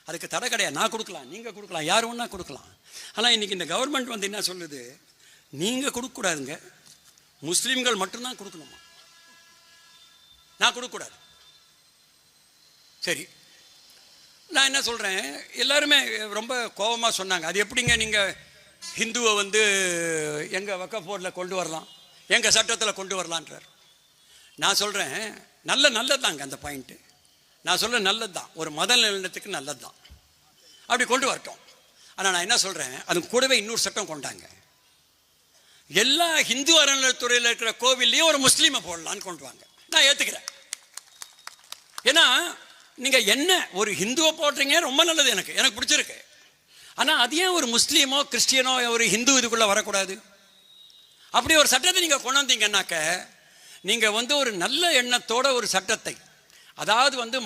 அதுக்கு தடை கிடையாது. நான் கொடுக்கலாம், நீங்கள் கொடுக்கலாம், யார் ஒன்றா கொடுக்கலாம். ஆனால் இன்றைக்கி இந்த கவர்மெண்ட் என்ன சொல்லுது, நீங்கள் கொடுக்கக்கூடாதுங்க, முஸ்லீம்கள் மட்டும்தான் கொடுக்கணுமா, நான் கொடுக்கக்கூடாது. சரி, நான் என்ன சொல்கிறேன், எல்லாருமே ரொம்ப கோபமாக சொன்னாங்க, அது எப்படிங்க நீங்கள் ஹிந்துவை எங்கள் வக்ஃப் போர்டில் கொண்டு வரலாம், எங்கள் சட்டத்தில் கொண்டு வரலான்றார். நான் சொல்கிறேன், நல்லது தாங்க அந்த பாயிண்ட்டு. நான் சொல்கிறேன் நல்லது தான், ஒரு மத நிலத்துக்கு நல்லது தான், அப்படி கொண்டு வரட்டும். ஆனால் நான் என்ன சொல்கிறேன், அது கூடவே இன்னொரு சட்டம் கொண்டாங்க, எல்லா ஹிந்து அறநிலையத்துறையில் இருக்கிற கோவில்லையும் ஒரு முஸ்லீமை போடலான்னு கொண்டு வாங்க. நான் ஏற்றுக்கிறேன். ஏன்னா நீங்கள் என்ன ஒரு ஹிந்துவை போடுறீங்க, ரொம்ப நல்லது, எனக்கு பிடிச்சிருக்கு. ஆனால் அது ஏன் ஒரு முஸ்லீமோ கிறிஸ்டியனோ ஒரு ஹிந்து இதுக்குள்ளே வரக்கூடாது? அப்படி ஒரு சட்டத்தை நீங்கள் கொண்டு வந்தீங்கன்னாக்க, நீங்கள் ஒரு நல்ல எண்ணத்தோட ஒரு சட்டத்தை, அதாவது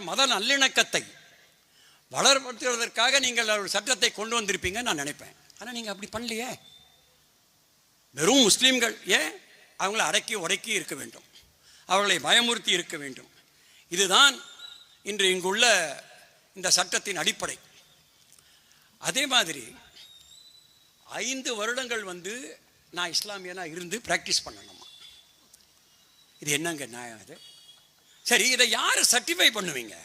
மத நல்லிணக்கத்தை வளர்ப்படுத்துவதற்காக நீங்கள் ஒரு சட்டத்தை கொண்டு வந்திருப்பீங்க நான் நினைப்பேன். ஆனால் நீங்கள் அப்படி பண்ணலையே. வெறும் முஸ்லீம்கள் ஏன் அவங்கள அடக்கி உடக்கி இருக்க வேண்டும், அவர்களை பயமுறுத்தி இருக்க வேண்டும். இதுதான் இன்று இங்குள்ள இந்த சட்டத்தின் அடிப்படை. அதே மாதிரி 5 வருடங்கள் நான் இஸ்லாமியனா இருந்து பிராக்டிஸ் பண்ணணுமா? இது என்னங்க நியாயம்? அது சரி, இதை யார் சர்டிஃபை பண்ணுவீங்க?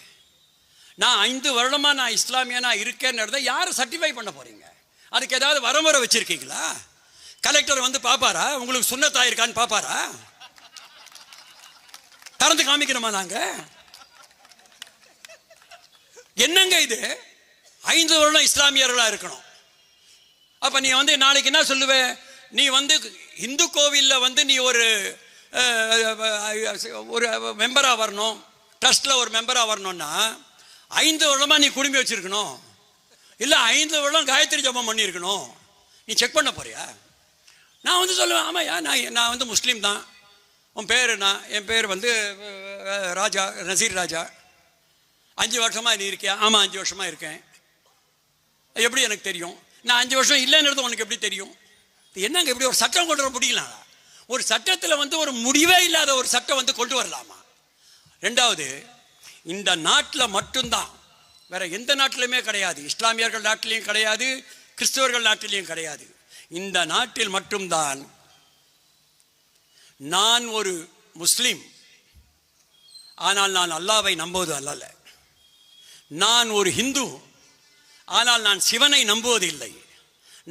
நான் 5 வருடமா நான் இஸ்லாமியனா இருக்கேன்னு யார் சர்டிஃபை பண்ண போறீங்க? அதுக்கு ஏதாவது வரமுறை வச்சிருக்கீங்களா? கலெக்டர் பாப்பாரா உங்களுக்கு சுன்னத்தாயிருக்கான்னு பாப்பாரா? திறந்து காமிக்கணுமா? நாங்க என்னங்க இது? 5 வருடம் இஸ்லாமியர்களா இருக்கணும். அப்ப நீ நாளைக்கு என்ன சொல்லுவ? நீ இந்து கோவில்ல நீ ஒரு மெம்பரா வரணும், ட்ரஸ்ட்ல ஒரு மெம்பரா வரணும்னா 5 வருடமா நீ குடும்பி வச்சிருக்கணும், இல்ல 5 வருடம் காயத்ரி ஜபம் பண்ணி இருக்கணும். நீ செக் பண்ண போறியா? நான் சொல்லுவேன், ஆமாயா நான் முஸ்லீம் தான். உன் பேர் என்ன? என் பேர் ராஜா, நசீர் ராஜா. 5 வருஷமா நீ இருக்கியா? ஆமா 5 வருஷமா இருக்கேன். எப்படி எனக்கு தெரியும்? நான் 5 வருஷம் இல்லைன்றது உனக்கு எப்படி தெரியும்? என்னங்க இப்படி ஒரு சட்டம் கொண்டு வர முடியலாம்? ஒரு சட்டத்தில் ஒரு முடிவே இல்லாத ஒரு சட்டம் கொண்டு வரலாமா? 2வது, இந்த நாட்டில் மட்டும்தான், வேற எந்த நாட்டிலுமே கிடையாது, இஸ்லாமியர்கள் நாட்டிலையும் கிடையாது, கிறிஸ்தவர்கள் நாட்டிலையும் கிடையாது, இந்த நாட்டில் மட்டும்தான் நான் ஒரு முஸ்லிம், ஆனால் நான் அல்லாவை நம்புவது அல்ல, நான் ஒரு ஹிந்து, ஆனால் நான் சிவனை நம்புவதில்லை,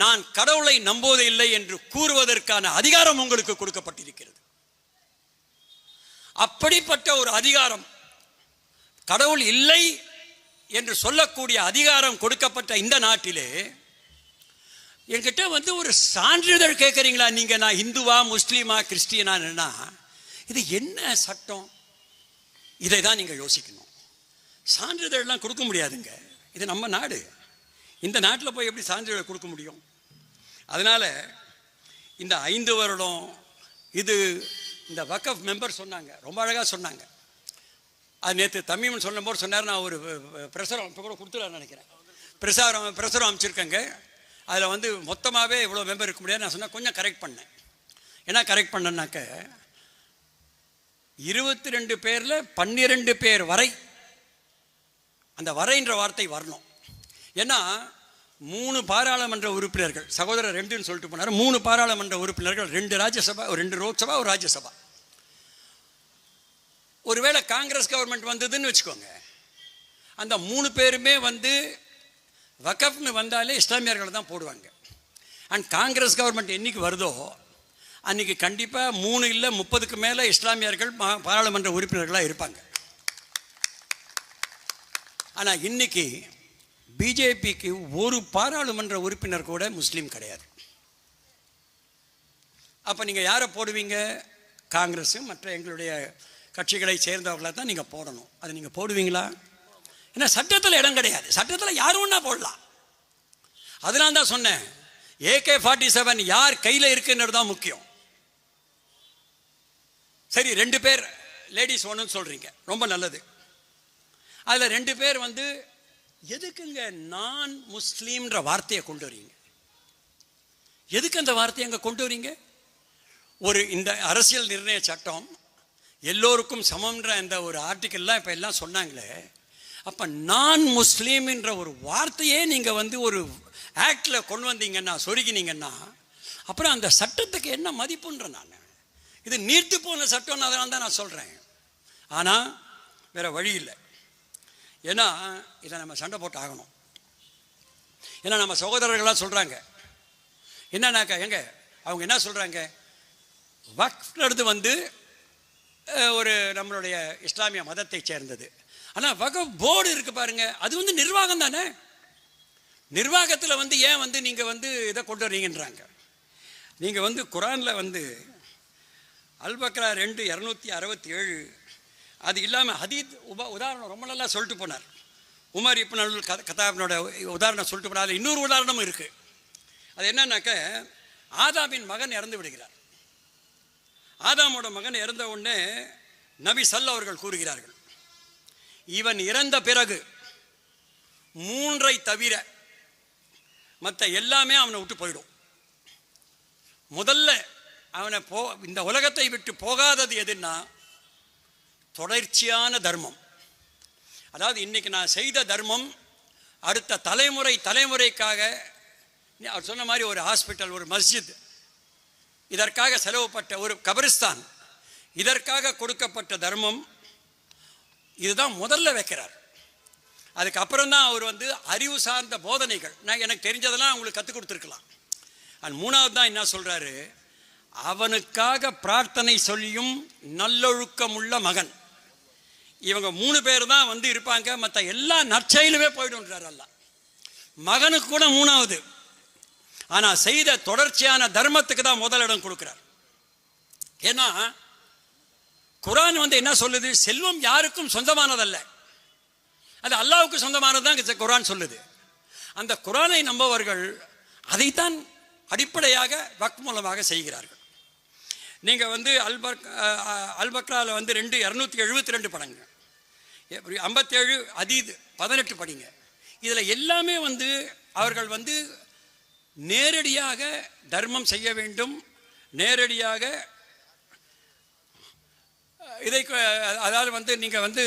நான் கடவுளை நம்புவதில்லை என்று கூறுவதற்கான அதிகாரம் உங்களுக்கு கொடுக்கப்பட்டிருக்கிறது. அப்படிப்பட்ட ஒரு அதிகாரம், கடவுள் இல்லை என்று சொல்லக்கூடிய அதிகாரம் கொடுக்கப்பட்ட இந்த நாட்டிலே என்கிட்ட வந்து ஒரு சான்றிதழ் கேட்குறீங்களா? நீங்க நான் இந்துவா முஸ்லீமா கிறிஸ்டியனா, இது என்ன சட்டம்? இதை தான் நீங்க யோசிக்கணும். சான்றிதழ்லாம் கொடுக்க முடியாதுங்க, இது நம்ம நாடு. இந்த நாட்டில் போய் எப்படி சான்றிதழ் கொடுக்க முடியும்? அதனால இந்த 5 வருடம் இது இந்த வக்கஃப் மெம்பர் சொன்னாங்க, ரொம்ப அழகாக சொன்னாங்க. அது நேற்று தமிழ் சொல்லும்போது சொன்னார், நான் ஒரு பிரசுரம் இப்போ கூட கொடுத்துருன்னு நினைக்கிறேன், பிரசுரம் அமைச்சிருக்கேங்க. அதில் வந்து மொத்தமாகவே இவ்வளோ மெம்பர் இருக்க முடியாது. நான் சொன்னால் கொஞ்சம் கரெக்ட் பண்ணேன். என்ன கரெக்ட் பண்ணேன்னாக்க 22 பேரில் 12 பேர் வரை, அந்த வரைன்ற வார்த்தை வரணும். ஏன்னா 3 பாராளுமன்ற உறுப்பினர்கள், சகோதரர் 2ன்னு சொல்லிட்டு போனார், 3 பாராளுமன்ற உறுப்பினர்கள், 2 ராஜ்யசபா, 2 லோக்சபா, ஒரு ராஜ்யசபா. ஒருவேளை காங்கிரஸ் கவர்மெண்ட் வந்ததுன்னு வச்சுக்கோங்க, அந்த 3 பேருமே வந்து வக்கஃப்னு வந்தாலே இஸ்லாமியர்களை தான் போடுவாங்க. அண்ட் காங்கிரஸ் கவர்மெண்ட் என்னைக்கு வருதோ அன்றைக்கி கண்டிப்பாக 3 இல்லை 30க்கு மேலே இஸ்லாமியர்கள் பாராளுமன்ற உறுப்பினர்களாக இருப்பாங்க. ஆனால் இன்னைக்கு பிஜேபிக்கு ஒரு பாராளுமன்ற உறுப்பினர் கூட முஸ்லீம் கிடையாது. அப்போ நீங்கள் யாரை போடுவீங்க? காங்கிரஸும் மற்ற எங்களுடைய கட்சிகளை சேர்ந்தவர்களை தான் நீங்கள் போடணும். அதை நீங்கள் போடுவீங்களா? ஏன்னா சட்டத்தில் இடம் கிடையாது, சட்டத்தில் யாரும் ஒன்றா போடலாம். அதனால தான் சொன்னேன், AK-47 யார் கையில் இருக்குன்றது தான் முக்கியம். சரி, 2 பேர் லேடிஸ் ஒன்றுன்னு சொல்கிறீங்க, ரொம்ப நல்லது. அதில் 2 பேர் வந்து எதுக்குங்க நான் முஸ்லீம்ன்ற வார்த்தையை கொண்டு வரீங்க? எதுக்கு அந்த வார்த்தையை அங்கே கொண்டு வரீங்க? ஒரு இந்த அரசியல் நிர்ணய சட்டம் எல்லோருக்கும் சமம்ன்ற அந்த ஒரு ஆர்டிக்கல்லாம் இப்போ எல்லாம் சொன்னாங்களே, அப்போ நான் முஸ்லீம் என்ற ஒரு வார்த்தையே நீங்கள் வந்து ஒரு ஆக்டில் கொண்டு வந்தீங்கன்னா, சொருகினீங்கன்னா, அப்புறம் அந்த சட்டத்துக்கு என்ன மதிப்புன்ற நான் இது நீர்த்து போன சட்டம். அதனால தான் நான் சொல்கிறேன். ஆனால் வேறு வழி இல்லை. ஏன்னா இதை நம்ம சண்டை போட்டு ஆகணும். ஏன்னா நம்ம சகோதரர்களாக சொல்கிறாங்க என்னன்னாக்கா, அவங்க என்ன சொல்கிறாங்க, வக்ஃப்ன்றது வந்து ஒரு நம்மளுடைய இஸ்லாமிய மதத்தை சேர்ந்தது. ஆனால் வக்ஃப் போர்டு இருக்குது பாருங்க, அது வந்து நிர்வாகம் தானே. நிர்வாகத்தில் வந்து ஏன் வந்து நீங்கள் வந்து இதை கொண்டு வரீங்கன்றாங்க. நீங்கள் வந்து குரானில் வந்து அல்-பக்ரா 2:267 அது இல்லாமல் ஹதீத் உதாரணம் ரொம்ப நல்லா சொல்லிட்டு போனார். உமர் இப்னு அல் கத்தாபினோட உதாரணம் சொல்லிட்டு போனார். அதில் இன்னொரு உதாரணமும் இருக்குது. அது என்னன்னாக்க, ஆதாமின் மகன் இறந்து விடுகிறார். ஆதாமோட மகன் இறந்த உடனே நபி ஸல்லல்லாஹு அவர்கள் கூறுகிறார்கள், இவன் இறந்த பிறகு 3ஐ தவிர மற்ற எல்லாமே அவனை விட்டு போயிடும். முதல்ல அவனை இந்த உலகத்தை விட்டு போகாதது எதுன்னா தொடர்ச்சியான தர்மம். அதாவது இன்னைக்கு நான் செய்த தர்மம் அடுத்த தலைமுறைக்காக, அவர் சொன்ன மாதிரி ஒரு ஹாஸ்பிட்டல், ஒரு மஸ்ஜித், இதற்காக செலவுப்பட்ட ஒரு கபரிஸ்தான், இதற்காக கொடுக்கப்பட்ட தர்மம், இதுதான் முதல்ல வைக்கிறார். அதுக்கப்புறம் தான் அவர் வந்து அறிவு சார்ந்த போதனைகள், நான் எனக்கு தெரிஞ்சதெல்லாம் அவங்களுக்கு கற்றுக் கொடுத்துருக்கலாம். அண்ட் 3வது தான் என்ன சொல்கிறாரு, அவனுக்காக பிரார்த்தனை சொல்லியும் நல்லொழுக்கம் உள்ள மகன். இவங்க 3 பேர் தான் வந்து இருப்பாங்க, மற்ற எல்லா நற்செயலுமே போய்டுன்றார் அல்லாஹ். மகனுக்கு கூட 3வது. ஆனால் செய்த தொடர்ச்சியான தர்மத்துக்கு தான் முதலிடம் கொடுக்கிறார். ஏன்னா குரான் வந்து என்ன சொல்லுது, செல்வம் யாருக்கும் சொந்தமானதல்ல, அது அல்லாஹ்வுக்கு சொந்தமானது தான் குரான் சொல்லுது. அந்த குரானை நம்பவர்கள் அதைத்தான் அடிப்படையாக வக்ஃப் மூலமாக செய்கிறார்கள். நீங்கள் வந்து அல்-பக்ராவில் வந்து 272 படங்க, 57 ஹதீத் 18 படிங்க. இதில் எல்லாமே வந்து அவர்கள் வந்து நேரடியாக தர்மம் செய்ய வேண்டும், நேரடியாக இதை, அதாவது வந்து நீங்கள் வந்து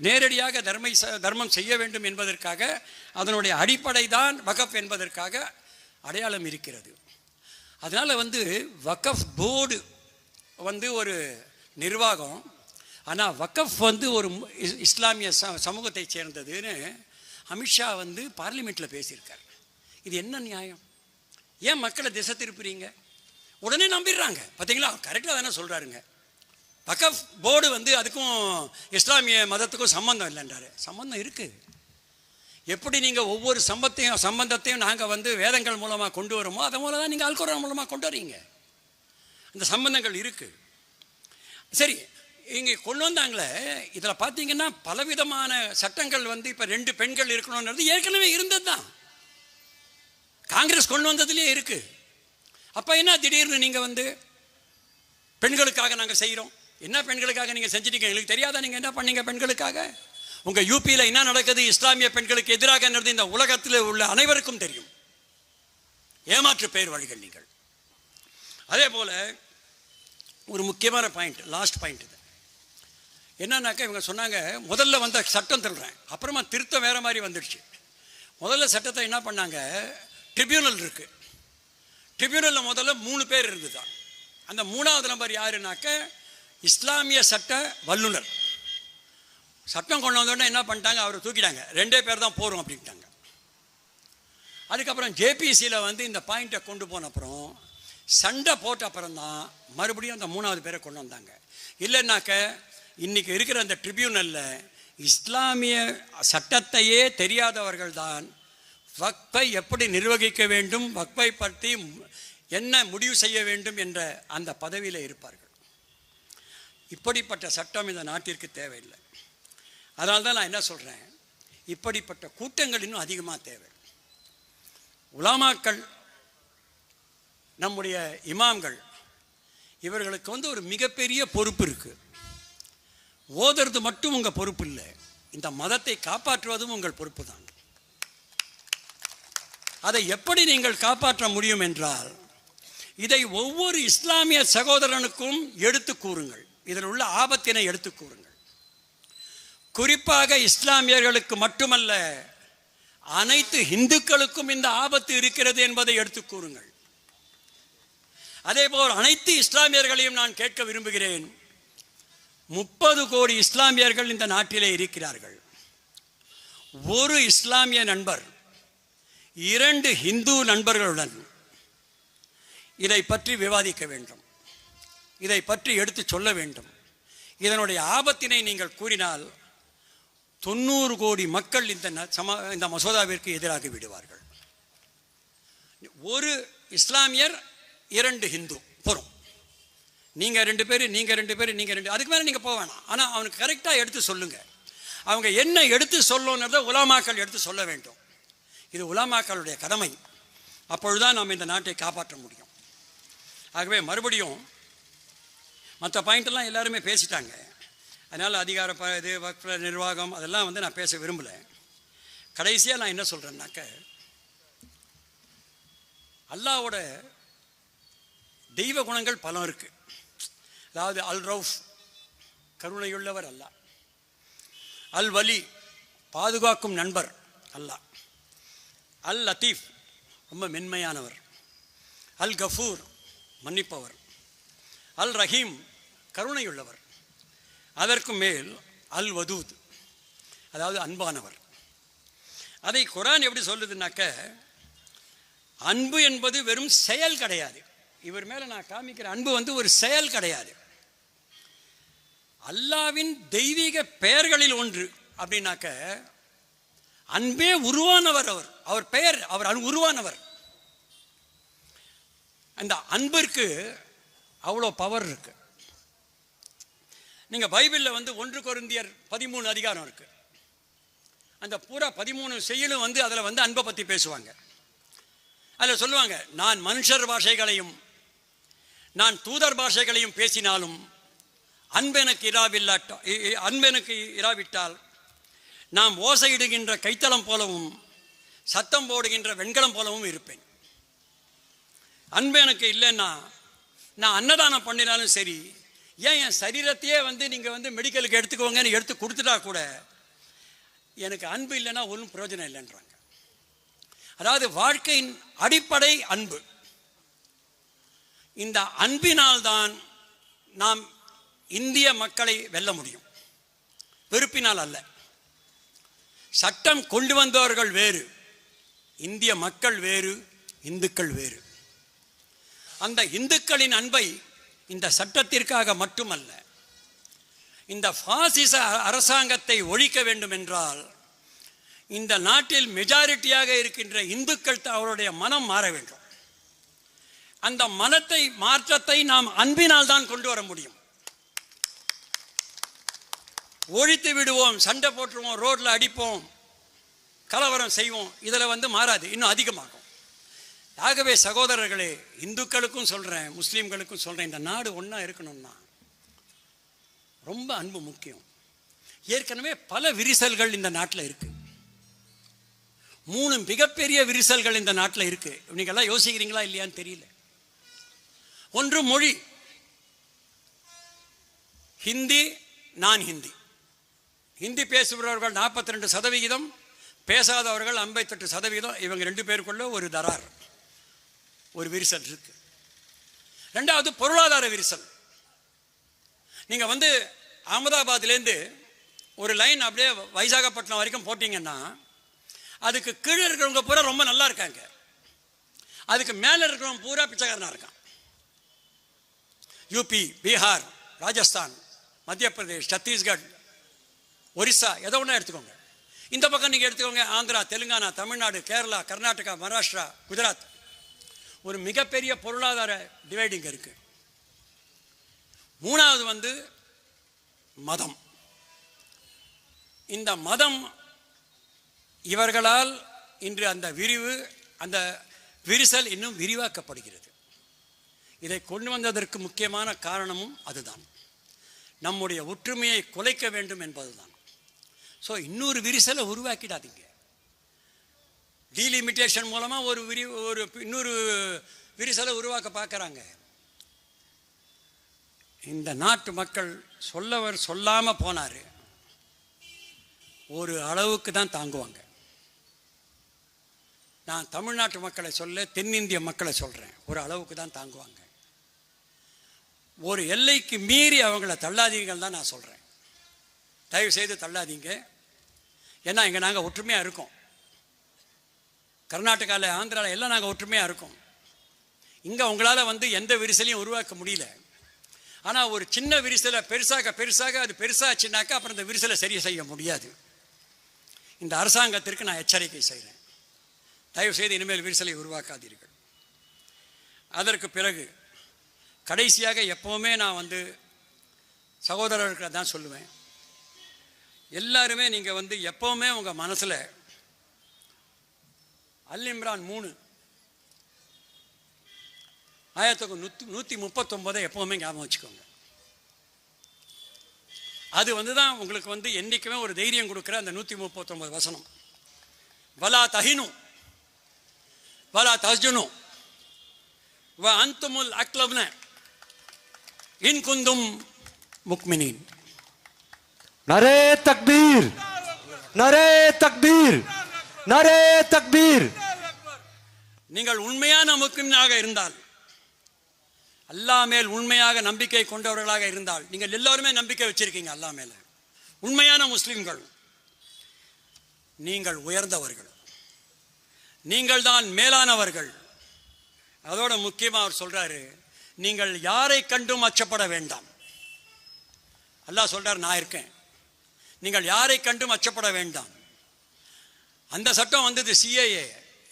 நேரடியாக தர்மம் செய்ய வேண்டும் என்பதற்காக அதனுடைய அடிப்படை தான் வக்ஃப் என்பதற்காக அடையாளம் இருக்கிறது. அதனால் வந்து வக்ஃப் போர்டு வந்து ஒரு நிர்வாகம், ஆனால் வக்ஃப் வந்து ஒரு இஸ்லாமிய சமூகத்தை சேர்ந்ததுன்னு அமித்ஷா வந்து பார்லிமெண்ட்டில் பேசியிருக்கார். இது என்ன நியாயம்? ஏன் மக்களை திசை திருப்புறீங்க? உடனே நம்பிடுறாங்க. பார்த்தீங்களா, கரெக்டாக தானே சொல்கிறாருங்க. வக்ஃப் போர்டு வந்து அதுக்கும் இஸ்லாமிய மதத்துக்கும் சம்பந்தம் இல்லைன்றாரு. சம்பந்தம் இருக்குது. எப்படி நீங்கள் ஒவ்வொரு சம்பந்தத்தையும் நாங்கள் வந்து வேதங்கள் மூலமாக கொண்டு வரோமோ அதன் மூலம் தான் நீங்கள் அல்குர்ஆன் மூலமாக கொண்டு வரீங்க. அந்த சம்பந்தங்கள் இருக்குது. சரி, இங்கே கொண்டு வந்தாங்களே, இதில் பார்த்தீங்கன்னா பலவிதமான சட்டங்கள் வந்து இப்போ 2 பெண்கள் இருக்கணும்ன்றது ஏற்கனவே இருந்தது தான். காங்கிரஸ் கொண்டு வந்ததுலேயே இருக்குது. அப்போ என்ன திடீர்னு நீங்கள் வந்து பெண்களுக்காக நாங்கள் செய்கிறோம்? என்ன பெண்களுக்காக நீங்கள் செஞ்சிட்டீங்க? எங்களுக்கு தெரியாதா நீங்கள் என்ன பண்ணீங்க பெண்களுக்காக? உங்கள் யூபியில் என்ன நடக்குது இஸ்லாமிய பெண்களுக்கு எதிராக இந்த உலகத்தில் உள்ள அனைவருக்கும் தெரியும். ஏமாற்று பெயர் வழிகள் நீங்கள். அதே போல் ஒரு முக்கியமான பாயிண்ட், லாஸ்ட் பாயிண்ட் இது என்னன்னாக்கா, இவங்க சொன்னாங்க முதல்ல வந்த சட்டம் சொல்கிறேன், அப்புறமா திருத்தம் வேறு மாதிரி வந்துடுச்சு. முதல்ல சட்டத்தை என்ன பண்ணாங்க, ட்ரிபியூனல் இருக்குது. ட்ரிபியூனலில் முதல்ல 3 பேர் இருந்துதான். அந்த 3வது நம்பர் யாருனாக்க இஸ்லாமிய சட்ட வல்லுனர். சட்டம் கொண்டு வந்தோடனே என்ன பண்ணிட்டாங்க, அவரை தூக்கிட்டாங்க. 2 பேர் தான் போகிறோம் அப்படின்ட்டாங்க. அதுக்கப்புறம் ஜேபிசியில் வந்து இந்த பாயிண்ட்டை கொண்டு போன அப்புறம் சண்டை போட்ட அப்புறம் தான் மறுபடியும் அந்த 3வது பேரை கொண்டு வந்தாங்க. இல்லைன்னாக்க இன்றைக்கி இருக்கிற அந்த ட்ரிபியூனலில் இஸ்லாமிய சட்டத்தையே தெரியாதவர்கள் தான் வக்ஃபை எப்படி நிர்வகிக்க வேண்டும், வக்ஃபை பற்றி என்ன முடிவு செய்ய வேண்டும் என்ற அந்த பதவியில் இருப்பார்கள். இப்படிப்பட்ட சட்டம் இந்த நாட்டிற்கு தேவையில்லை. அதனால தான் நான் என்ன சொல்கிறேன், இப்படிப்பட்ட கூட்டங்கள் இன்னும் அதிகமாக தேவை. உலமாக்கள், நம்முடைய இமாம்கள், இவர்களுக்கு வந்து ஒரு மிகப்பெரிய பொறுப்பு இருக்குது. ஓதுறது மட்டும் உங்கள் பொறுப்பு இல்லை, இந்த மதத்தை காப்பாற்றுவதும் உங்கள் பொறுப்பு தான். அதை எப்படி நீங்கள் காப்பாற்ற முடியும் என்றால், இதை ஒவ்வொரு இஸ்லாமிய சகோதரனுக்கும் எடுத்து கூறுங்கள். இதில் உள்ள ஆபத்தினை எடுத்து கூறுங்கள். குறிப்பாக இஸ்லாமியர்களுக்கு மட்டுமல்ல, அனைத்து இந்துக்களுக்கும் இந்த ஆபத்து இருக்கிறது என்பதை எடுத்து கூறுங்கள். அதேபோல் அனைத்து இஸ்லாமியர்களையும் நான் கேட்க விரும்புகிறேன். 30 கோடி இஸ்லாமியர்கள் இந்த நாட்டிலே இருக்கிறார்கள். ஒரு இஸ்லாமிய நண்பர் 2 இந்து நண்பர்களுடன் இதை பற்றி விவாதிக்க வேண்டும், இதை பற்றி எடுத்து சொல்ல வேண்டும். இதனுடைய ஆபத்தினை நீங்கள் கூறினால் 90 கோடி மக்கள் இந்த மசோதாவிற்கு எதிராக விடுவார்கள். ஒரு இஸ்லாமியர் 2 ஹிந்து போகிறோம், நீங்கள் 2 பேர், நீங்கள் 2 பேர், நீங்கள் 2, அதுக்கு மேலே நீங்கள் போக வேணாம். ஆனால் அவனுக்கு கரெக்டாக எடுத்து சொல்லுங்கள். அவங்க என்ன எடுத்து சொல்லணுன்றதை உலமாக்கள் எடுத்து சொல்ல வேண்டும். இது உலமாக்களுடைய கடமை. அப்பொழுதுதான் நாம் இந்த நாட்டை காப்பாற்ற முடியும். ஆகவே மறுபடியும் மற்ற பாயிண்டெல்லாம் எல்லாருமே பேசிட்டாங்க. அதனால் அதிகார இது வக்ஃப் நிர்வாகம் அதெல்லாம் வந்து நான் பேச விரும்பலை. கடைசியாக நான் என்ன சொல்கிறேன்னாக்க, அல்லாவோட தெய்வ குணங்கள் பலம் இருக்குது. அதாவது அல் ரவுஃப் கருணையுள்ளவர் அல்லாஹ், அல் வலி பாதுகாக்கும் நண்பர் அல்லாஹ், அல் லத்தீஃப் ரொம்ப மென்மையானவர், அல் கஃபூர் மன்னிப்பவர், அல் ரஹீம் கருணையுள்ளவர், அதற்கு மேல் அல் வதூத் அதாவது அன்பானவர். அதை குர்ஆன் எப்படி சொல்லுதுன்னாக்க, அன்பு என்பது வெறும் செயல் கிடையாது. இவர் மேலே நான் காமிக்கிற அன்பு வந்து ஒரு செயல் கிடையாது. அல்லாவின் தெய்வீக பெயர்களில் ஒன்று அப்படின்னாக்க, அன்பே உருவானவர். அவர் பெயர், அவர் உருவானவர். அந்த அன்பிற்கு அவ்வளோ பவர் இருக்கு. நீங்கள் பைபிளில் வந்து 1 கொரிந்தியர் 13 அதிகாரம் இருக்கு. அந்த பூரா 13 செய்யுளும் வந்து அதில் வந்து அன்பை பற்றி பேசுவாங்க. அதில் சொல்லுவாங்க, நான் மனுஷர் பாஷைகளையும் நான் தூதர் பாஷைகளையும் பேசினாலும் அன்பெனக்கு இராவிட்டால் நாம் ஓசையிடுகின்ற கைத்தளம் போலவும் சத்தம் போடுகின்ற வெண்கலம் போலவும் இருப்பேன். அன்பு எனக்கு இல்லைன்னா நான் அன்னதானம் பண்ணினாலும் சரி, ஏன் என் சரீரத்தையே வந்து நீங்கள் வந்து மெடிக்கலுக்கு எடுத்துக்கோங்கன்னு எடுத்து கொடுத்துட்டா கூட எனக்கு அன்பு இல்லைன்னா ஒன்றும் பிரயோஜனம் இல்லைன்றாங்க. அதாவது வாழ்க்கையின் அடிப்படை அன்பு. இந்த அன்பினால்தான் நாம் இந்திய மக்களை வெல்ல முடியும், வெறுப்பினால் அல்ல. சட்டம் கொண்டு வந்தவர்கள் வேறு, இந்திய மக்கள் வேறு, இந்துக்கள் வேறு. அந்த இந்துக்களின் அன்பை இந்த சட்டத்திற்காக மட்டுமல்ல, இந்த பாசிச அரசாங்கத்தை ஒழிக்க வேண்டும் என்றால் இந்த நாட்டில் மெஜாரிட்டியாக இருக்கின்ற இந்துக்கள் அவருடைய மனம் மாற வேண்டும். அந்த மாற்றத்தை நாம் அன்பினால் தான் கொண்டு வர முடியும். ஒழித்து விடுவோம், சண்டை போட்டுருவோம், ரோட்ல அடிப்போம், கலவரம் செய்வோம், இதில் மாறாது, இன்னும் அதிகமாகும். ஆகவே சகோதரர்களே, இந்துக்களுக்கும் சொல்றேன், முஸ்லீம்களுக்கும் சொல்றேன், இந்த நாடு ஒன்றா இருக்கணும்னா ரொம்ப அன்பு முக்கியம். ஏற்கனவே பல விரிசல்கள் இந்த நாட்டில் இருக்கு. 3 மிகப்பெரிய விரிசல்கள் இந்த நாட்டில் இருக்கு. நீங்க எல்லாம் யோசிக்கிறீங்களா இல்லையான்னு தெரியல. ஒன்று மொழி, ஹிந்தி, நான் ஹிந்தி. ஹிந்தி பேசுபவர்கள் 42%, பேசாதவர்கள் 58%. இவங்க 2 பேருக்குள்ள ஒரு தரார், ஒரு விரிசல் இருக்கு. 2வது பொருளாதார விரிசல். நீங்க அகமதாபாத்லேருந்து ஒரு லைன் அப்படியே வைசாகப்பட்டினம் வரைக்கும் போட்டீங்கன்னா அதுக்கு கீழே இருக்கிறவங்க பூரா ரொம்ப நல்லா இருக்காங்க, அதுக்கு மேலே இருக்கிறவங்க பூரா பிச்சைக்காரனா இருக்கான். யூபி, பீகார், ராஜஸ்தான், மத்திய பிரதேஷ், சத்தீஸ்கர், ஒரிசா, எதோ ஒன்றா எடுத்துக்கோங்க. இந்த பக்கம் நீங்கள் எடுத்துக்கோங்க, ஆந்திரா, தெலுங்கானா, தமிழ்நாடு, கேரளா, கர்நாடகா, மகாராஷ்டிரா, குஜராத். ஒரு மிகப்பெரிய பொருளாதார டிவைடிங் இருக்கு. 3வது மதம். இந்த மதம் இவர்களால் இன்று அந்த விரிசல் இன்னும் விரிவாக்கப்படுகிறது. இதை கொண்டு வந்ததற்கு முக்கியமான காரணமும் அதுதான். நம்முடைய ஒற்றுமையை குலைக்க வேண்டும் என்பதுதான். ஸோ இன்னொரு விரிசலை உருவாக்கிடாதீங்க. டீலிமிட்டேஷன் மூலமாக இன்னொரு விரிசலை உருவாக்க பார்க்குறாங்க. இந்த நாட்டு மக்கள் சொல்லாமல் போனார், ஒரு அளவுக்கு தான் தாங்குவாங்க. நான் தமிழ்நாட்டு மக்களை தென்னிந்திய மக்களை சொல்கிறேன், ஒரு அளவுக்கு தான் தாங்குவாங்க. ஒரு எல்லைக்கு மீறி அவங்கள தள்ளாதீங்கள் தான் நான் சொல்கிறேன். தயவு செய்து தள்ளாதீங்க. ஏன்னா இங்கே நாங்கள் ஒற்றுமையாக இருக்கோம். கர்நாடகாவில், ஆந்திராவில் எல்லாம் நாங்கள் ஒற்றுமையாக இருக்கோம். இங்கே உங்களால் எந்த விரிசலையும் உருவாக்க முடியல. ஆனால் ஒரு சின்ன விரிசலை பெருசாக அது பெருசாச்சுனாக்கா அப்புறம் இந்த விரிசலை சரி செய்ய முடியாது. இந்த அரசாங்கத்திற்கு நான் எச்சரிக்கை செய்கிறேன், தயவு செய்து இனிமேல் விரிசலை உருவாக்காதீர்கள். அதற்கு பிறகு கடைசியாக எப்போவுமே நான் சகோதரர்களை தான் சொல்லுவேன், எல்லாருமே நீங்கள் எப்போவுமே உங்கள் மனசில் அல் இம்ரான் 3 ஆயத்துக்கு 139 எப்போவுமே ஞாபகம் வச்சுக்கோங்க. அது தான் உங்களுக்கு என்றைக்குமே ஒரு தைரியம் கொடுக்குற அந்த 139 வசனம். வலா தஹினு வலா தஹ்ஜனு வ அன்துமுல் அக்லப்ன இன் குந்தும் முக்மினீன். நரே தக்பீர், நரே தக்பீர், நரே தக்பீர். நீங்கள் உண்மையான முக்மினாக இருந்தால், அல்லாஹ் மேல் உண்மையாக நம்பிக்கை கொண்டவர்களாக இருந்தால், நீங்கள் எல்லாருமே நம்பிக்கை வச்சிருக்கீங்க அல்லாஹ் மேல, உண்மையான முஸ்லிம்கள், நீங்கள் உயர்ந்தவர்கள், நீங்கள் தான் மேலானவர்கள். அதோட முக்கியமாக அவர் சொல்றாரு, நீங்கள் யாரை கண்டும் அச்சப்பட வேண்டாம். அல்லாஹ் சொல்றார், நான் இருக்கேன், நீங்கள் யாரை கண்டும் அச்சப்பட வேண்டாம். அந்த சட்டம் வந்தது சிஏஏ,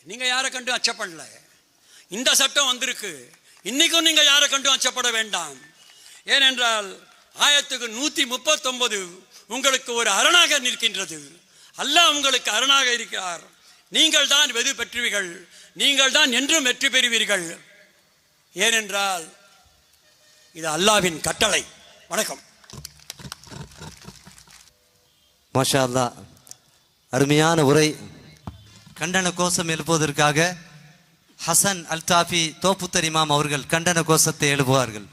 நீங்க யாரை கண்டும் அச்சப்படல. இந்த சட்டம் வந்திருக்கு, இன்னைக்கும் நீங்க யாரை கண்டும் அச்சப்பட வேண்டாம். ஏனென்றால் ஆயத்துக்கு 139 உங்களுக்கு ஒரு அரணாக நிற்கின்றது. அல்லாஹ் உங்களுக்கு அரணாக இருக்கிறார். நீங்கள் தான் வெற்றி பெற்றுவீர்கள், நீங்கள் தான் என்றும் வெற்றி பெறுவீர்கள். ஏனென்றால் இது அல்லாஹ்வின் கட்டளை. வணக்கம். மாஷா அல்லாஹ், அருமையான உரை. கண்டன கோஷம் எழுப்புவதற்காக ஹசன் அல்தாஃபி தோப்புத்தர் இமாம் அவர்கள் கண்டன கோஷத்தை எழுப்புவார்கள்.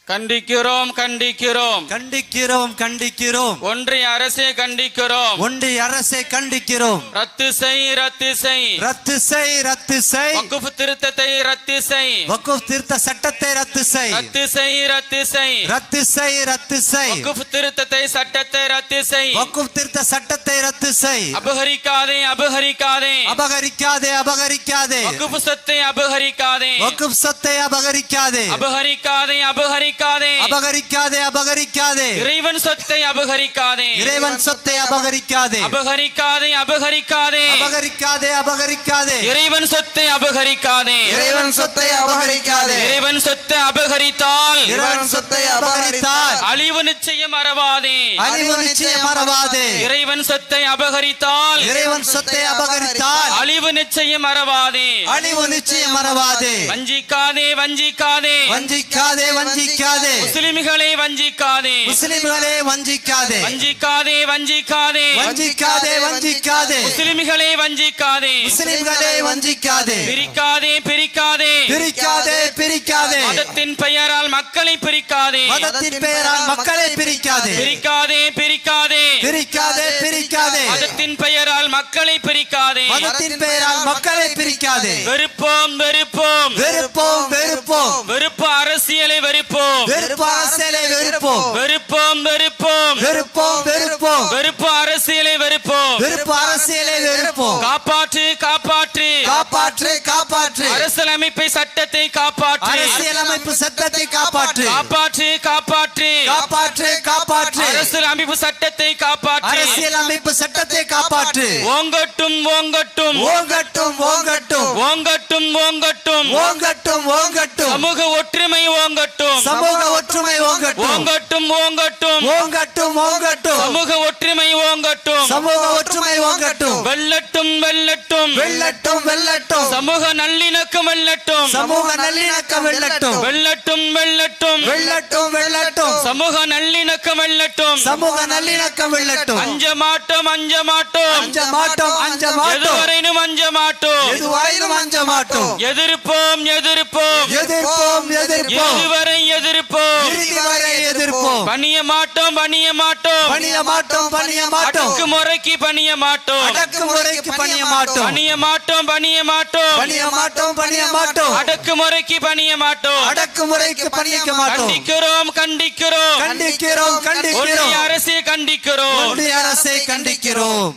கண்டிக்கிறோம் கண்டிக்கிறோம் கண்டிக்கிறோம் கண்டிக்கிறோம் ஒன்றிய அரசை கண்டிக்கிறோம் ஒன்றிய அரசை கண்டிக்கிறோம் ரத்து செய் ரத்து செய் ரத்து செய் ரத்து செய் வக்ஃப் திருத்தத்தை ரத்து செய் வக்ஃப் திருத்த சட்டத்தை ரத்து செய் ரத்து செய் ரத்து செய் ரத்து செய் ரத்து செய் வக்ஃப் திருத்தத்தை சட்டத்தை ரத்து செய் வக்ஃப் திருத்த சட்டத்தை ரத்து செய் அபகரிக்காதே அபகரிக்காதே அபகரிக்காதே அபகரிக்காதே வக்ஃப் சொத்தை அபகரிக்காதே வக்ஃப் சொத்தை அபகரிக்காதே அபகரிக்காதே அபகரிக்காதே அபகரிக்காதே அபகரிக்காதே இறைவன் சொத்தை அபகரிக்காதே இறைவன் சொத்தை அபகரிக்காதே அபகரிக்காதே அபகரிக்காதே அபகரிக்காதே அபகரிக்காதே இறைவன் சொத்தை அபகரிக்காதே இறைவன் சொத்தை அபகரிக்காதே இறைவன் சொத்தை அபகரித்தால் இறைவன் சொத்தை அபகரித்தால் அழிவு நிச்சயம் மறவாதே அழிவு நிச்சயம் மறவாதே இறைவன் சொத்தை அபகரித்தால் இறைவன் சொத்தை அபகரித்தால் அழிவு நிச்சயம் மறவாதே அழிவு நிச்சயம் மறவாதே வஞ்சிக்காதே வஞ்சிக்காதே வஞ்சிக்காதே வஞ்சிக்காதே முஸ்லிம்களை வஞ்சிக்காதே முஸ்லிம்களே வஞ்சிக்காதே வஞ்சிக்காதே வஞ்சிக்காதே வஞ்சிக்காதே வஞ்சிக்காதே முஸ்லிம்களை வஞ்சிக்காதே முஸ்லிம்களே வஞ்சிக்காதே பிரிக்காதே பிரிக்காதே பிரிக்காதே பிரிக்காதே மதத்தின் பெயரால் மக்களை பிரிக்காதே மதத்தின் பெயரால் மக்களை பிரிக்காதே பிரிக்காதே பிரிக்காதே பிரிக்காதே பிரிக்காதே மதத்தின் பெயரால் மக்களை பிரிக்காதே மதத்தின் பெயரால் மக்களை பிரிக்காதே வெறுப்போம் வெறுப்போம் வெறுப்போம் வெறுப்போம் வெறுப்பு அரசியலை வெறுப்போம் வெறுப்பு அரசியலை வெறுப்போம் வெறுப்போம் வெறுப்போம் வெறுப்போம் வெறுப்போம் வெறுப்பு அரசியலை வெறுப்போம் வெறுப்பு அரசியலை வெறுப்போம் காப்பாற்று காப்பாற்று காப்பாற்று காப்பாற்று அரசியலமைப்பை சட்டத்தை காப்பாற்று அரசியலமைப்பு சட்டத்தை காப்பாற்று காப்பாற்று காப்பாற்று காப்பாற்று காப்பாற்று அரசியலமைப்பு சட்டத்தை காப்பாற்று அரசியலமைப்பு சட்டத்தை காப்பாற்று ஓங்கட்டும் ஓங்கட்டும் ஓங்கட்டும் ஓங்கட்டும் ஓங்கட்டும் ஓங்கட்டும் ஓங்கட்டும் ஓங்கட்டும் சமூக ஒற்றுமை ஓங்கட்டும் சமூக ஒற்றுமை ஓங்கட்டும் ஓங்கட்டும் ஓங்கட்டும் ஓங்கட்டும் ஓங்கட்டும் சமூக ஒற்றுமை ஓங்கட்டும் சமூக ஒற்றுமை ஓங்கட்டும் வெல்லட்டும் வெல்லட்டும் வெல்லட்டும் வெல்லட்டும் சமூக நல்லிணக்கம் வெல்லட்டும் சமூக நல்லிணக்கம் வெல்லட்டும் வெல்லட்டும் வெல்லட்டும் வெல்லட்டும் வெல்லட்டும் சமூக நல்லிணக்கம் வெல்லட்டும் சமூக நல்லிணக்கம் வெல்லட்டும் அஞ்ச மாட்டோம் அஞ்ச மாட்டோம் அஞ்ச மாட்டோம் அஞ்ச மாட்டோம் எதுவரையிலும் அஞ்ச மாட்டோம் எதுவாயிலும் அஞ்ச மாட்டோம் எதிர்ப்போம் எதிர்ப்போம் எதிர்ப்போம் எதிர்ப்போம் எதுவரை எதிர்ப்போம் இறுதி வரை எதிர்ப்போம் பணிய மாட்டோம் பணிய மாட்டோம் பணிய மாட்டோம் பணிய மாட்டோம் அடக்குமுறைக்கு பணிய மாட்டோம் அடக்குமுறைக்கு பணிய மாட்டோம் பணிய மாட்டோம் பணிய மாட்டோம் பணிய மாட்டோம் பணிய மாட்டோம் அடக்குமுறைக்கு பணிய மாட்டோம் அடக்குமுறைக்கு பணிக்க மாட்டோம் கண்டிக்கிறோம் கண்டிக்கிறோம் கண்டிக்கிறோம் ஒன்றிய கண்டிக்கிறோம் அரசை கண்டிக்கிறோம் ஒன்றிய அரசை கண்டிக்கிறோம்